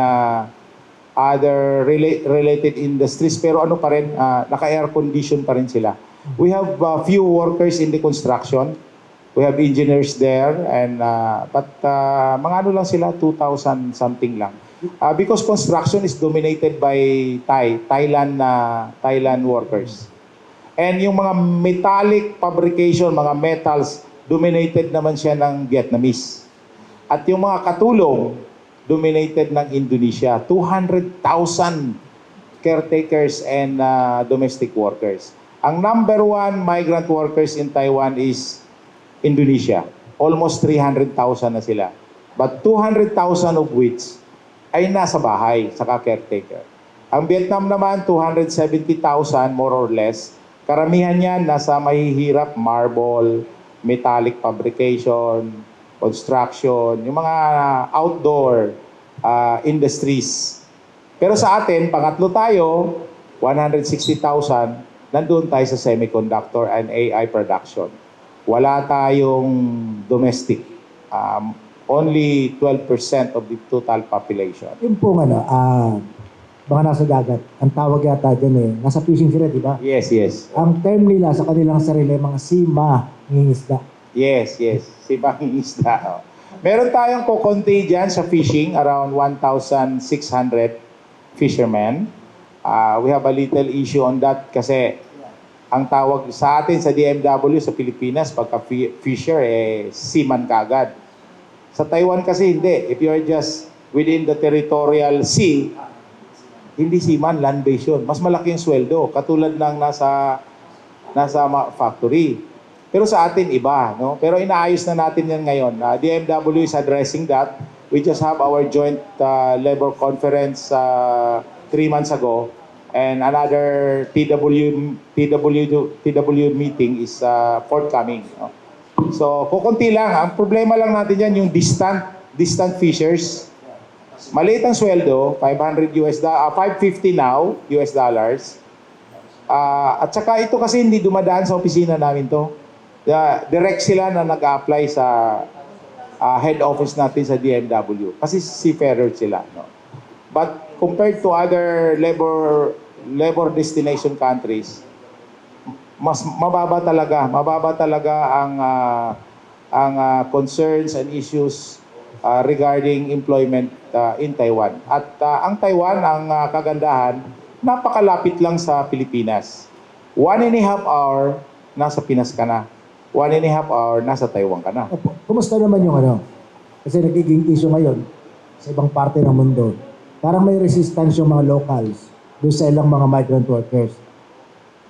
other related industries, pero ano pa rin, naka-air condition pa rin sila. We have few workers in the construction. We have engineers there, and but mga ano lang sila, 2,000 something lang. Because construction is dominated by Thailand workers. And yung mga metallic fabrication, mga metals, dominated naman siya ng Vietnamese. At yung mga katulong, dominated ng Indonesia. 200,000 caretakers and domestic workers. Ang number one migrant workers in Taiwan is Indonesia. Almost 300,000 na sila. But 200,000 of which ay nasa bahay, saka caretaker. Ang Vietnam naman, 270,000 more or less. Karamihan yan nasa mahihirap, marble, metallic fabrication, construction, yung mga outdoor industries. Pero sa atin, pangatlo tayo, 160,000, nandun tayo sa semiconductor and AI production. Wala tayong domestic. Only 12% of the total population. Yung po mga nasa dagat, ang tawag yata dyan nasa fishing sila, di ba? Yes, yes. Ang term nila sa kanilang sarili, mga sima, ngingisda. Yes, yes. Si Banging Isda. Oh. Meron tayong kukunti dyan sa fishing, around 1,600 fishermen. We have a little issue on that kasi ang tawag sa atin sa DMW sa Pilipinas, pagka fisher, seaman kaagad. Sa Taiwan kasi hindi. If you are just within the territorial sea, hindi seaman, land-based yun. Mas malaki yung sweldo, katulad ng nasa factory. Pero sa atin, iba. No? Pero inaayos na natin yan ngayon. DMW is addressing that. We just have our joint labor conference 3 months ago. And another TW meeting is forthcoming. No? So, kukunti lang. Ang problema lang natin yan, yung distant fishers. Maliit ang sweldo, $550 now, US dollars. At saka ito kasi hindi dumadaan sa opisina namin to. Direct sila na nag-apply sa head office natin sa DMW. Kasi seafarer sila. No? But compared to other labor destination countries, mas mababa talaga ang concerns and issues regarding employment in Taiwan. At ang Taiwan, ang kagandahan, napakalapit lang sa Pilipinas. 1.5 hour, nasa Pinas ka na. 1.5 hour, nasa Taiwan ka na. Opo. Kumusta naman yung Kasi nagiging issue ngayon sa ibang parte ng mundo. Parang may resistance yung mga locals doon sa ilang mga migrant workers.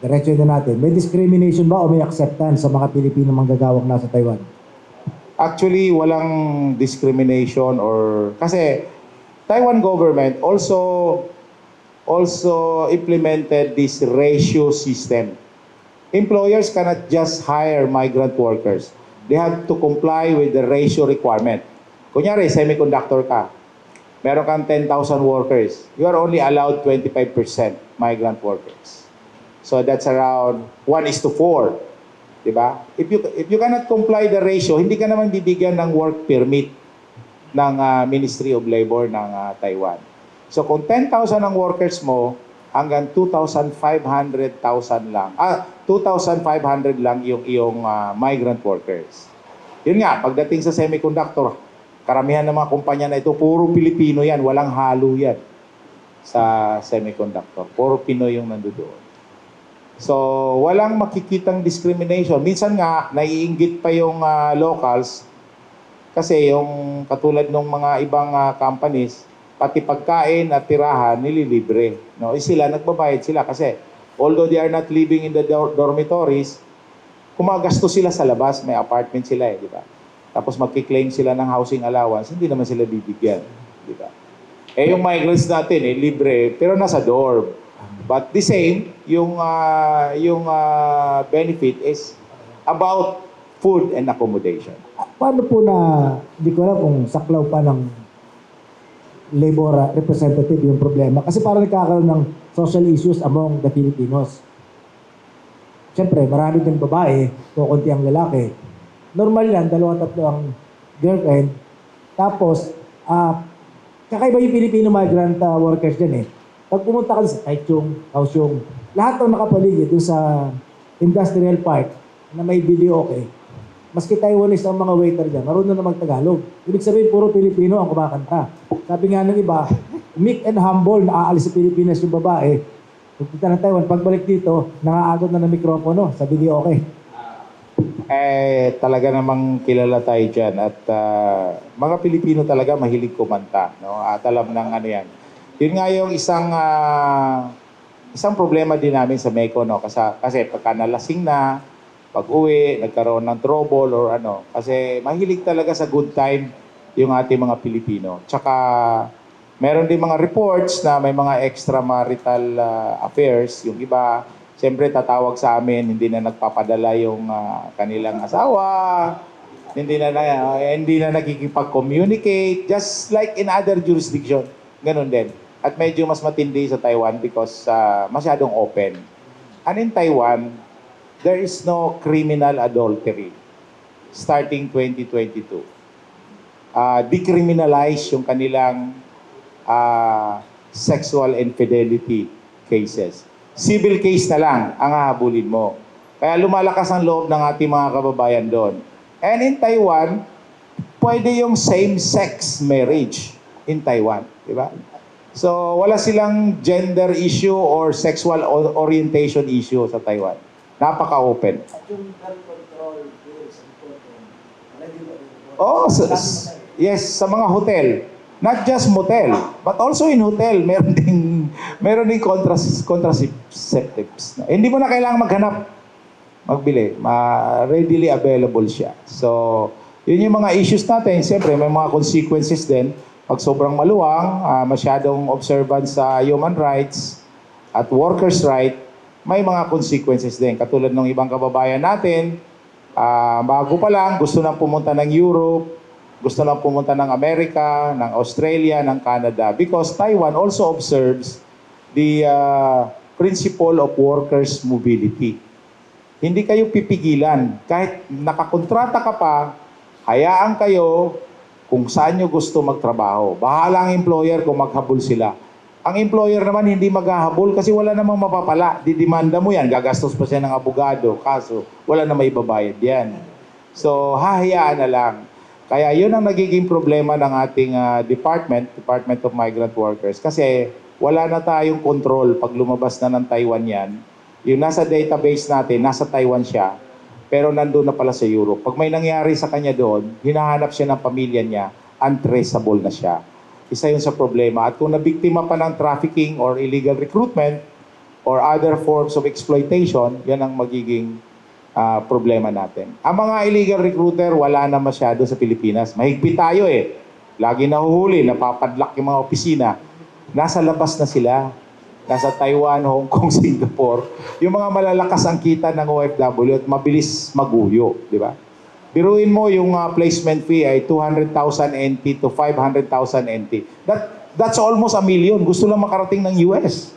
Diretso na natin. May discrimination ba o may acceptance sa mga Pilipino manggagawang nasa Taiwan? Actually, walang discrimination kasi Taiwan government also implemented this ratio system. Employers cannot just hire migrant workers. They have to comply with the ratio requirement. Kunyari, semiconductor ka. Meron kang 10,000 workers. You are only allowed 25% migrant workers. So that's around 1:4. Diba? If you cannot comply the ratio, hindi ka naman bibigyan ng work permit ng Ministry of Labor ng Taiwan. So kung 10,000 ang workers mo, hanggang 2,500 lang yung iyong migrant workers. Yun nga, pagdating sa semiconductor, karamihan ng mga kumpanya na ito, puro Pilipino yan, walang halo yan sa semiconductor. Puro Pinoy yung nandoon. So, walang makikitang discrimination. Minsan nga, naiinggit pa yung locals kasi yung katulad ng mga ibang companies, pati pagkain at tirahan, nililibre. No? Sila, nagbabayad sila kasi although they are not living in the dormitories, kumagasto sila sa labas, may apartment sila di ba? Tapos magkiklaim sila ng housing allowance, hindi naman sila bibigyan. Di ba? Yung migrants natin, libre, pero nasa dorm. But the same, yung benefit is about food and accommodation. Paano po hindi ko alam kung saklaw pa ng labor representative yung problema. Kasi parang nagkakaroon ng social issues among the Filipinos. Siyempre, marami din babae, kukunti ang lalaki. Normal yan, dalawa tatlo ang girlfriend. Tapos, kakaiba yung Filipino migrant workers dyan eh. Pag pumunta ka sa Taichung, Kaohsiung, lahat ng nakapaligid dun sa industrial park na may video okay, maski Taiwanese ang mga waiter dyan, marunong na mag-Tagalog. Ibig sabihin, puro Pilipino ang kumakanta. Sabi nga ng iba, meek and humble, naaalis sa Pilipinas yung babae. Pagpunta ng Taiwan, pagbalik dito, nakaagot na ng mikropono sa video okay. Talaga namang kilala tayo dyan at mga Pilipino talaga mahilig kumanta, no? At alam ng ano yan. Yun nga yung isang problema din namin sa Meko, no? Kasi pagka nalasing na, pag-uwi, nagkaroon ng trouble or ano. Kasi mahilig talaga sa good time yung ating mga Pilipino. Tsaka meron din mga reports na may mga extramarital affairs. Yung iba, siyempre tatawag sa amin, hindi na nagpapadala yung kanilang asawa, hindi na nakikipag-communicate, just like in other jurisdiction. Ganun din. At medyo mas matindi sa Taiwan because masyadong open. And in Taiwan, there is no criminal adultery starting 2022. Decriminalize yung kanilang sexual infidelity cases. Civil case na lang ang hahabulin mo. Kaya lumalakas ang loob ng ating mga kababayan doon. And in Taiwan, pwede yung same-sex marriage in Taiwan. Di ba? So, wala silang gender issue or sexual orientation issue sa Taiwan. Napaka-open. Oh, yes, sa mga hotel. Not just motel, but also in hotel, meron ding contraceptives. Hindi mo na kailangan maghanap, magbili. Readily available siya. So, yun yung mga issues natin. Siyempre, may mga consequences din. Pag sobrang maluwang, masyadong observance sa human rights at workers' right, may mga consequences din. Katulad ng ibang kababayan natin, bago pa lang, gusto nang pumunta ng Europe, gusto nang pumunta ng Amerika, ng Australia, ng Canada. Because Taiwan also observes the principle of workers' mobility. Hindi kayo pipigilan. Kahit nakakontrata ka pa, hayaan kayo kung saan nyo gusto magtrabaho. Bahala ang employer kung maghabol sila. Ang employer naman hindi maghahabol kasi wala namang mapapala. Didemanda mo yan, gagastos pa siya ng abogado. Kaso, wala na may babayad yan. So, hahayaan na lang. Kaya yun ang nagiging problema ng ating Department of Migrant Workers. Kasi wala na tayong control pag lumabas na ng Taiwan yan. Yung nasa database natin, nasa Taiwan siya, pero nandun na pala sa Europe. Pag may nangyari sa kanya doon, hinahanap siya ng pamilya niya, untraceable na siya. Isa yun sa problema. At kung nabiktima pa ng trafficking or illegal recruitment or other forms of exploitation, yan ang magiging problema natin. Ang mga illegal recruiter, wala na masyado sa Pilipinas. Mahigpit tayo eh. Lagi nahuhuli, napapadlock yung mga opisina. Nasa labas na sila. Nasa Taiwan, Hong Kong, Singapore. Yung mga malalakas ang kita ng OFW at mabilis maguyo. Di ba? Biruin mo yung placement fee ay 200,000 NT to 500,000 NT. That's almost $1 million. Gusto lang makarating ng US,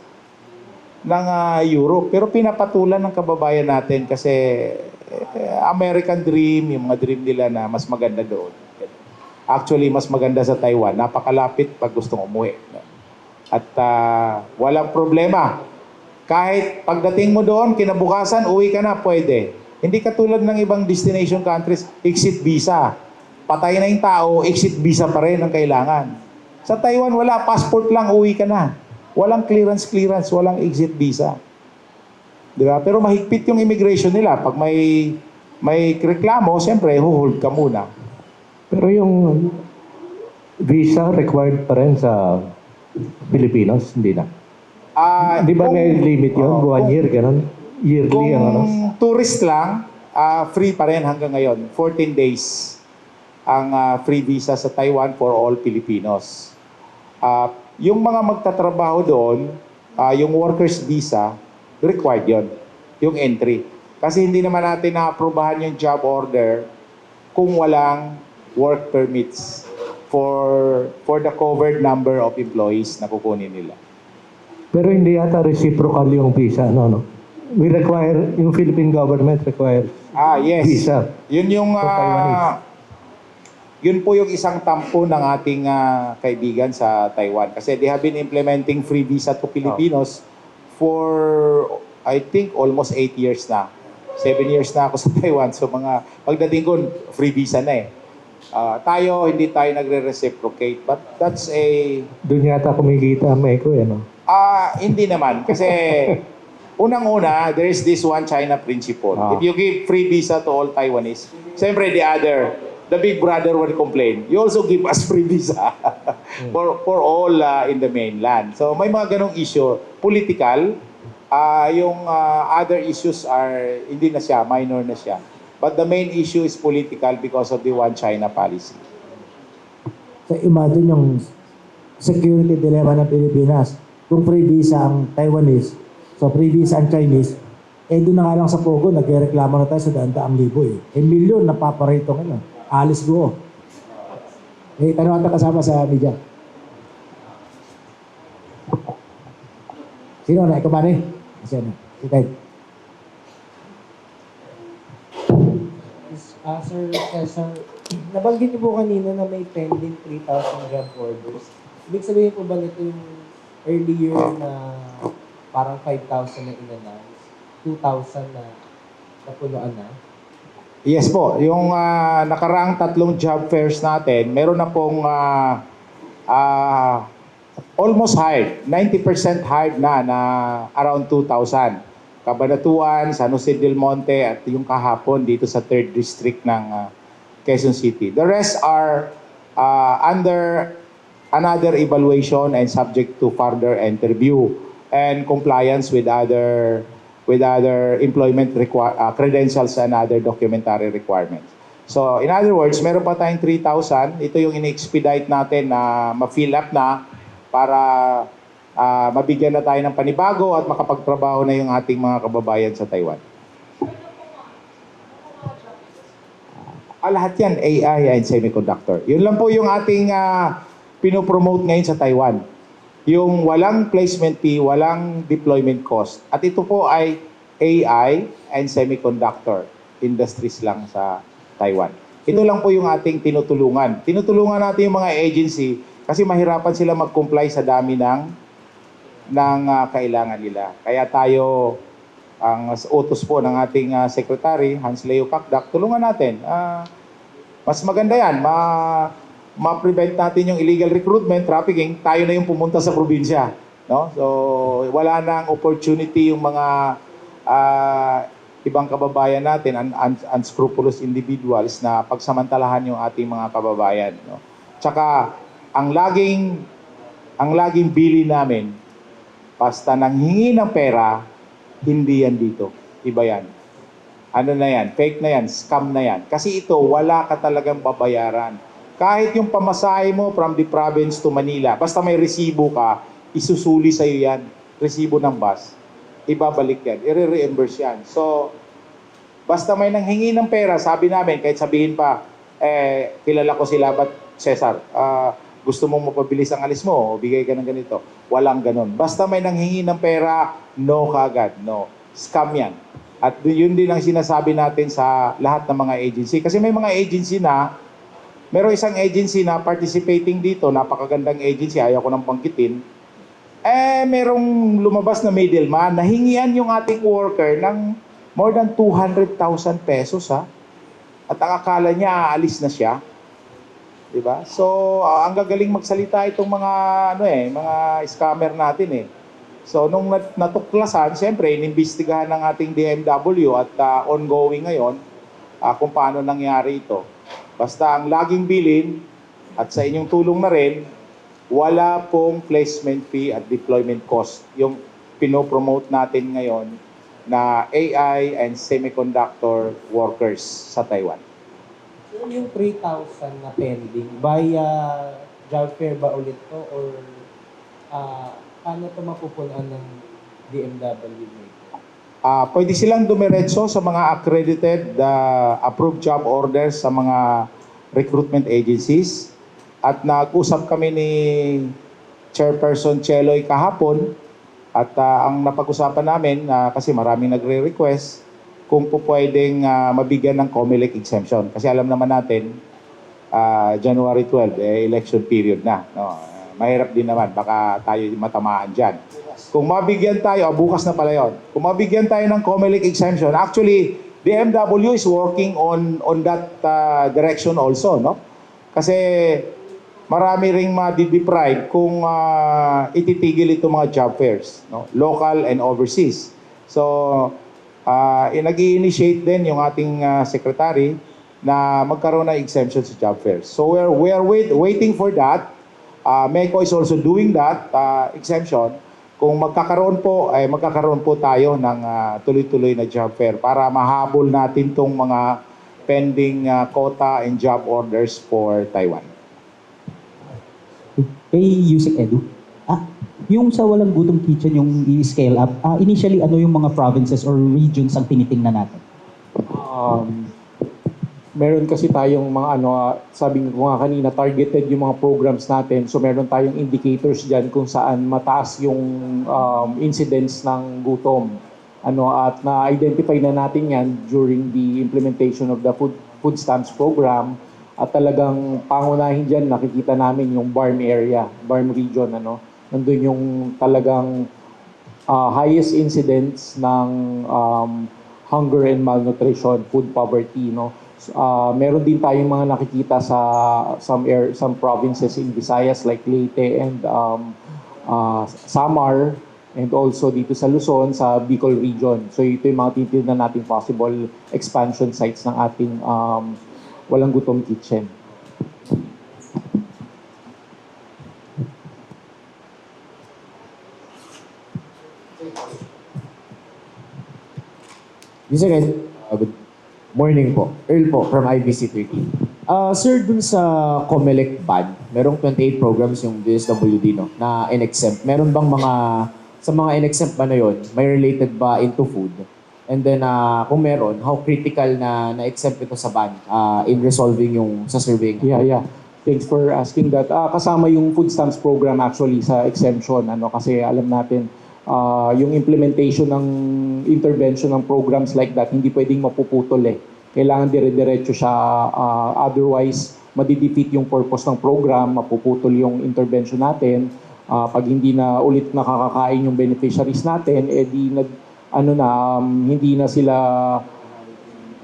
ng Europe. Pero pinapatulan ng kababayan natin kasi American dream, yung mga dream nila na mas maganda doon. Actually, mas maganda sa Taiwan. Napakalapit pag gustong umuwi. At walang problema. Kahit pagdating mo doon, kinabukasan, uwi ka na, pwede. Hindi katulad ng ibang destination countries, exit visa. Patay na yung tao, exit visa pa rin ang kailangan. Sa Taiwan, wala. Passport lang, uwi ka na. Walang clearance, walang exit visa. Di ba? Pero mahigpit yung immigration nila. Pag may reklamo, siyempre, hold ka muna. Pero yung visa required pa rin sa Pilipinos, hindi na. Di ba may limit yun? 1 year, ganun? Yearly ang ano? Kung tourist lang, free pa rin hanggang ngayon. 14 days ang free visa sa Taiwan for all Filipinos. Yung mga magtatrabaho doon, yung workers visa, required yon, yung entry. Kasi hindi naman natin na-aprobahan yung job order kung walang work permits for the covered number of employees na kukunin nila. Pero hindi yata reciprocal yung visa, no? we require, yung Philippine government requires Yes. visa. Yun yung For Taiwanese. yun po yung isang tampo ng ating kaibigan sa Taiwan kasi they have been implementing free visa to Filipinos for I think almost 8 years na. 7 years na ako sa Taiwan, so mga pagdating ko free visa na eh. Tayo hindi tayo nagre-reciprocate, but that's a Doon yata kumikita ang Meiko, no? hindi naman kasi unang-una, there is this one China principle. If you give free visa to all Taiwanese, siyempre the big brother will complain. You also give us free visa for all in the mainland. So may mga ganong issue, political. Yung other issues are hindi na siya, minor na siya. But the main issue is political because of the one China policy. So imagine yung security dilemma ng Pilipinas. Kung free visa ang Taiwanese, so free visa ang Chinese, doon na nga lang sa Pogo, nagreklamo na tayo sa daan-daang libo eh. Milyon na paparito ngayon. Alis go. Tanong ata kasama sa media. Sino na? Ikaw ba ni? Sino? Ikaw. Sir Cesar, nabanggit niyo po kanina na may pending 3,000 job orders. Ibig sabihin po ba nito yung earlier na parang 5,000 na in-announce, 2,000 na napunuan na? Yes po, yung nakaraang 3 job fairs natin, meron na pong almost hired, 90% hired na around 2,000. Cabanatuan, San Jose del Monte at yung kahapon dito sa 3rd District ng Quezon City. The rest are under another evaluation and subject to further interview and compliance with other employment credentials and other documentary requirements. So, in other words, meron pa tayong 3,000. Ito yung in-expedite natin na ma-fill up na para mabigyan na tayo ng panibago at makapagtrabaho na yung ating mga kababayan sa Taiwan. Lahat yan, AI and semiconductor. Yun lang po yung ating pinopromote ngayon sa Taiwan. Yung walang placement fee, walang deployment cost. At ito po ay AI and semiconductor industries lang sa Taiwan. Ito lang po yung ating tinutulungan. Tinutulungan natin yung mga agency kasi mahirapan sila mag-comply sa dami ng kailangan nila. Kaya tayo, ang utos po ng ating secretary, Hans Leo Kakdak, tulungan natin. Mas maganda yan, ma-prevent natin yung illegal recruitment, trafficking, tayo na yung pumunta sa probinsya. No? So, wala nang opportunity yung mga ibang kababayan natin, unscrupulous individuals na pagsamantalahan yung ating mga kababayan. No? Tsaka, ang laging bili namin, basta nanghingi ng pera, hindi yan dito. Iba yan. Ano na yan? Fake na yan. Scam na yan. Kasi ito, wala ka talagang babayaran. Kahit yung pamasahe mo from the province to Manila, basta may resibo ka, isusuli sa'yo yan. Resibo ng bus. Ibabalik yan. I-reimburse yan. So, basta may nanghingi ng pera, sabi namin, kahit sabihin pa, kilala ko sila, but Cesar, gusto mong mapabilis ang alis mo, o bigay ka ng ganito. Walang ganun. Basta may nanghingi ng pera, no kagad. No. Scam yan. At yun din ang sinasabi natin sa lahat ng mga agency. Kasi may mga agency na, merong isang agency na participating dito, napakagandang agency, ayaw ko nang banggitin, merong lumabas na middleman, nahingian yung ating worker ng more than 200,000 pesos, ha? At ang akala niya, aalis na siya. Diba? So, ang gagaling magsalita itong mga mga scammer natin eh. So, nung natuklasan, siyempre, inimbestigahan ng ating DMW at ongoing ngayon kung paano nangyari ito. Basta ang laging bilin at sa inyong tulong na rin, wala pong placement fee at deployment cost. Yung pinopromote natin ngayon na AI and semiconductor workers sa Taiwan. So, yung 3,000 na pending, via job fair ba ulit to or paano ito mapupunan ng DMW nito? Pwede silang dumiretso sa mga accredited, approved job orders sa mga recruitment agencies. At nag-usap kami ni Chairperson Cheloy kahapon At ang napag-usapan namin, kasi maraming nagre-request, kung po pwedeng mabigyan ng COMELEC exemption. Kasi alam naman natin, January 12, election period na. No? Mahirap din naman, baka tayo matamaan dyan. Kung mabigyan tayo, bukas na pala yun. Kung mabigyan tayo ng COMELEC exemption, actually, DMW is working on that direction also, no? Kasi marami ring ma-deprive kung ititigil itong mga job fairs, no? Local and overseas. So, nag-i-initiate din yung ating secretary na magkaroon ng exemption sa job fairs. So, we are waiting for that. MECO is also doing that exemption. Kung magkakaroon po tayo ng tuloy-tuloy na job fair para mahabol natin tong mga pending quota and job orders for Taiwan. Yusek Edu. Yung sa Walang Gutom Kitchen, yung i-scale up, initially ano yung mga provinces or regions ang tinitingnan natin? Meron kasi tayong mga sabi ko nga kanina, targeted yung mga programs natin. So meron tayong indicators dyan kung saan mataas yung incidence ng gutom. At na-identify na natin yan during the implementation of the food stamps program. At talagang pangunahin dyan, nakikita namin yung BARM area, BARM region. Nandun yung talagang highest incidence ng hunger and malnutrition, food poverty. Meron din tayong mga nakikita sa some provinces in Visayas like Leyte and Samar, and also dito sa Luzon, sa Bicol region. So ito yung mga titignan nating possible expansion sites ng ating Walang Gutom Kitchen. Mr. Ed, good morning po. Earl po from IBC 13. Sir, dun sa COMELEC ban, merong 28 programs yung DSWD no, na in-exempt. Meron bang sa mga in-exempt ba na yun, may related ba into food? And then, kung meron, how critical na-exempt ito sa ban in resolving yung sa surveying? Yeah. Thanks for asking that. Kasama yung food stamps program actually sa exemption. Kasi alam natin, yung implementation ng intervention ng programs like that, hindi pwedeng mapuputol eh. Kailangan dire-diretso siya, otherwise madidefeat yung purpose ng program, mapuputol yung intervention natin. Pag hindi na ulit nakakakain yung beneficiaries natin, hindi na sila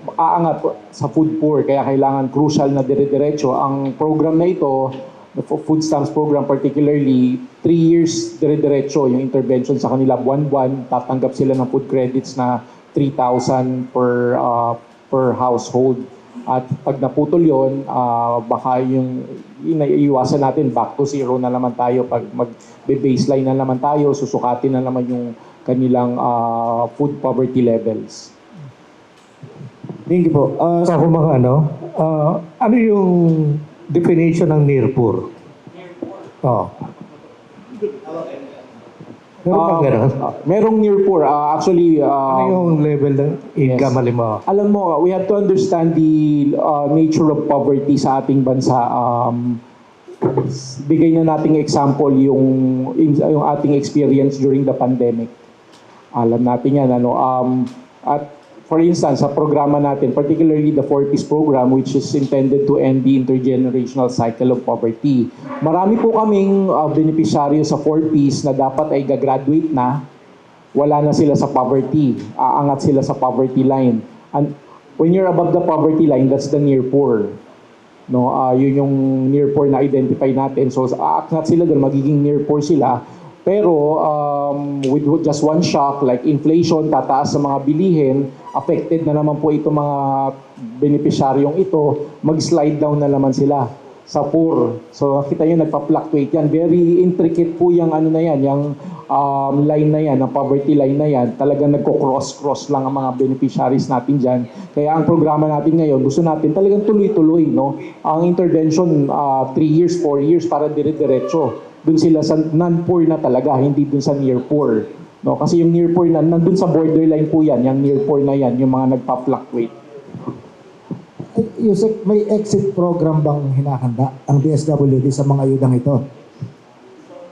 aangat sa food poor. Kaya kailangan crucial na dire-diretso. Ang program na ito, the food stamps program particularly, 3 years dire-diretso yung intervention sa kanila. Buwan-buwan, tatanggap sila ng food credits na 3,000 per household. At pag naputol yun, baka yung iiwasan natin, back to zero na naman tayo. Pag mag-baseline na naman tayo, susukatin na naman yung kanilang food poverty levels. Thank you po. Sa mga ano yung definition ng near poor? Meron ba ganun? Merong near poor. Actually, Ano yung level ng income halimbawa? alam mo, we have to understand the nature of poverty sa ating bansa. Bigay na nating example yung ating experience during the pandemic. Alam natin yan. At for instance, sa programa natin, particularly the 4Ps program, which is intended to end the intergenerational cycle of poverty. Marami po kaming beneficiaryo sa 4Ps na dapat ay gagraduate na, wala na sila sa poverty, aangat sila sa poverty line. And when you're above the poverty line, that's the near poor. Yun yung near poor na identify natin. So aangat sila doon, magiging near poor sila. Pero with just one shock like inflation, tataas sa mga bilihin, affected na naman po itong mga benepisyaryong ito, mag-slide down na naman sila sa poor. So kita nyo, nagpa-fluctuate yan. Very intricate po yung yung line na yan, ang poverty line na yan. Talagang nagko-cross lang ang mga beneficiaries natin dyan. Kaya ang programa natin ngayon, gusto natin talagang tuloy-tuloy. Ang intervention, 3 years, 4 years para dire-diretso. Doon sila sa non-poor na talaga, hindi doon sa near poor. Kasi yung near poor nandun sa borderline po yan, yung near poor na yan, yung mga nagpa-fluctuate. Yusek, may exit program bang hinahanda ang DSWD sa mga ayudang ito?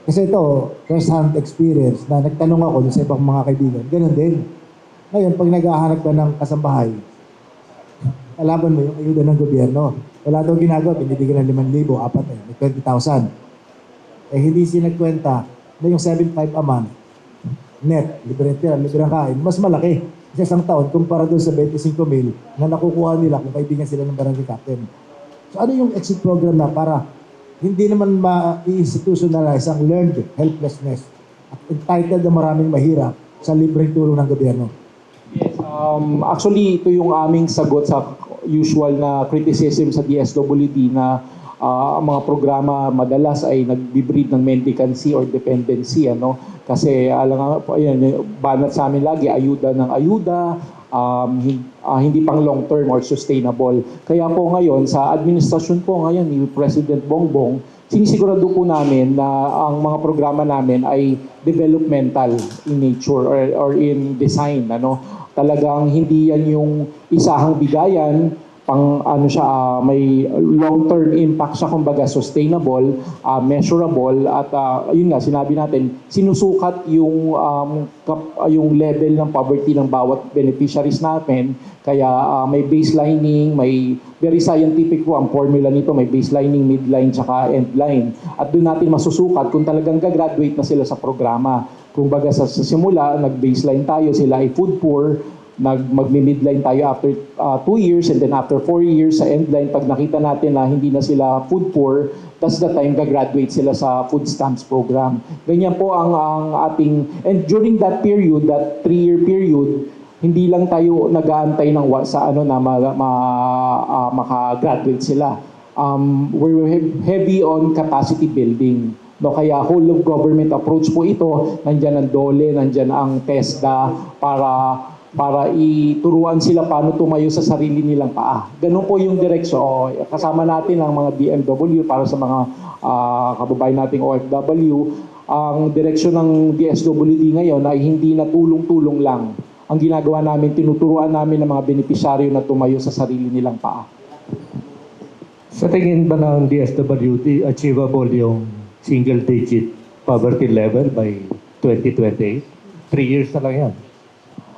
Kasi ito, first-hand experience na nagtanong ako dun sa ibang mga kaibigan, ganun din. Ngayon, pag naghahanap ka ng kasambahay, kalaban mo yung ayuda ng gobyerno. Wala daw ginagawa, binibigyan ng 5,000, apat may 20,000. Eh hindi sinagkwenta na yung 7,500 a month, net, libre tira, libre ang kain, mas malaki sa isang taon kumpara doon sa 25,000 na nakukuha nila kung kaibigan sila ng barangay captain. So ano yung exit program na para hindi naman ma-institutionalize ang learned helplessness at entitled na maraming mahirap sa libreng tulong ng gobyerno? Actually, ito yung aming sagot sa usual na criticism sa DSWD na ang mga programa madalas ay nagbi-breed ng mendicancy or dependency, ano? Kasi alam nga po, ayan, banat sa amin lagi ayuda ng ayuda, hindi pang long term or sustainable. Kaya po ngayon sa administrasyon po ngayon ni President Bongbong, sinisigurado po namin na ang mga programa namin ay developmental in nature or in design, ano. Talagang hindi yan yung isahang bigayan, pang ano siya, may long-term impact siya, kumbaga sustainable, measurable, at yun nga, sinabi natin, sinusukat yung level ng poverty ng bawat beneficiaries natin, kaya may baselining, may very scientific po ang formula nito, may baselining, midline, tsaka endline. At doon natin masusukat kung talagang gagraduate na sila sa programa. Kung baga sa simula, nag-baseline tayo, sila ay food poor, magmi-midline tayo after 2 years, and then after 4 years sa endline, pag nakita natin na hindi na sila food poor, that's the time gagraduate sila sa food stamps program. Ganyan po ang ating, and during that period, that 3-year period, hindi lang tayo nag-aantay ng sa ano na maka-graduate sila. We're heavy on capacity building. No, kaya whole of government approach po ito. Nandiyan ang DOLE, nandiyan ang TESDA para ituruan sila paano tumayo sa sarili nilang paa. Ganun po yung direksyon. Kasama natin ang mga DMW para sa mga kababayan nating OFW. Ang direksyon ng DSWD ngayon ay hindi na tulong-tulong lang. Ang ginagawa namin, tinuturuan namin ng mga benepisyaryo na tumayo sa sarili nilang paa. Sa tingin ba ng DSWD, achievable yung single-digit poverty level by 2028? 3 years na lang yan.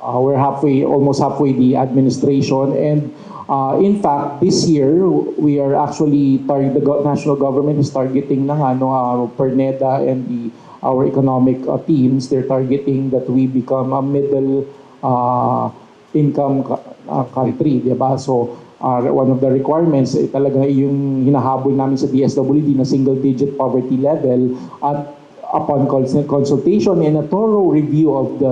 We're almost halfway the administration, and in fact, this year we are actually the national government is targeting ng PERNEDA and our economic teams. They're targeting that we become a middle income country, diba? So one of the requirements talaga yung hinahabol namin sa DSWD na single-digit poverty level, at upon consultation and a thorough review of the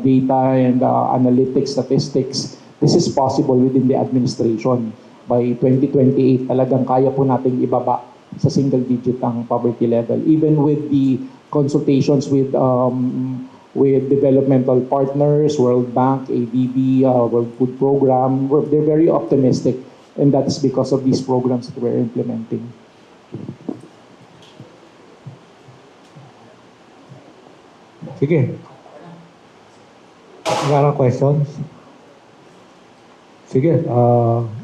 data and analytics, statistics, this is possible within the administration. By 2028, talagang kaya po nating ibaba sa single digit ang poverty level. Even with the consultations with developmental partners, World Bank, ADB, World Food Program, they're very optimistic, and that's because of these programs that we're implementing. Sige. Mga questions? Sige,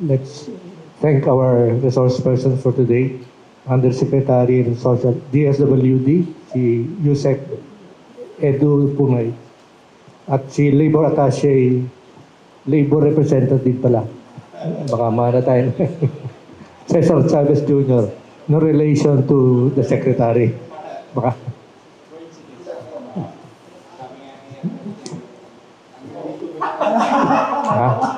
let's thank our resource person for today, Undersecretary of Social DSWD, si Yusek Edu Pungay, at si Labor Attaché, Labor Representative pala. Baka mana tayo. Cesar Chavez Jr., no relation to the Secretary. Baka. Ha?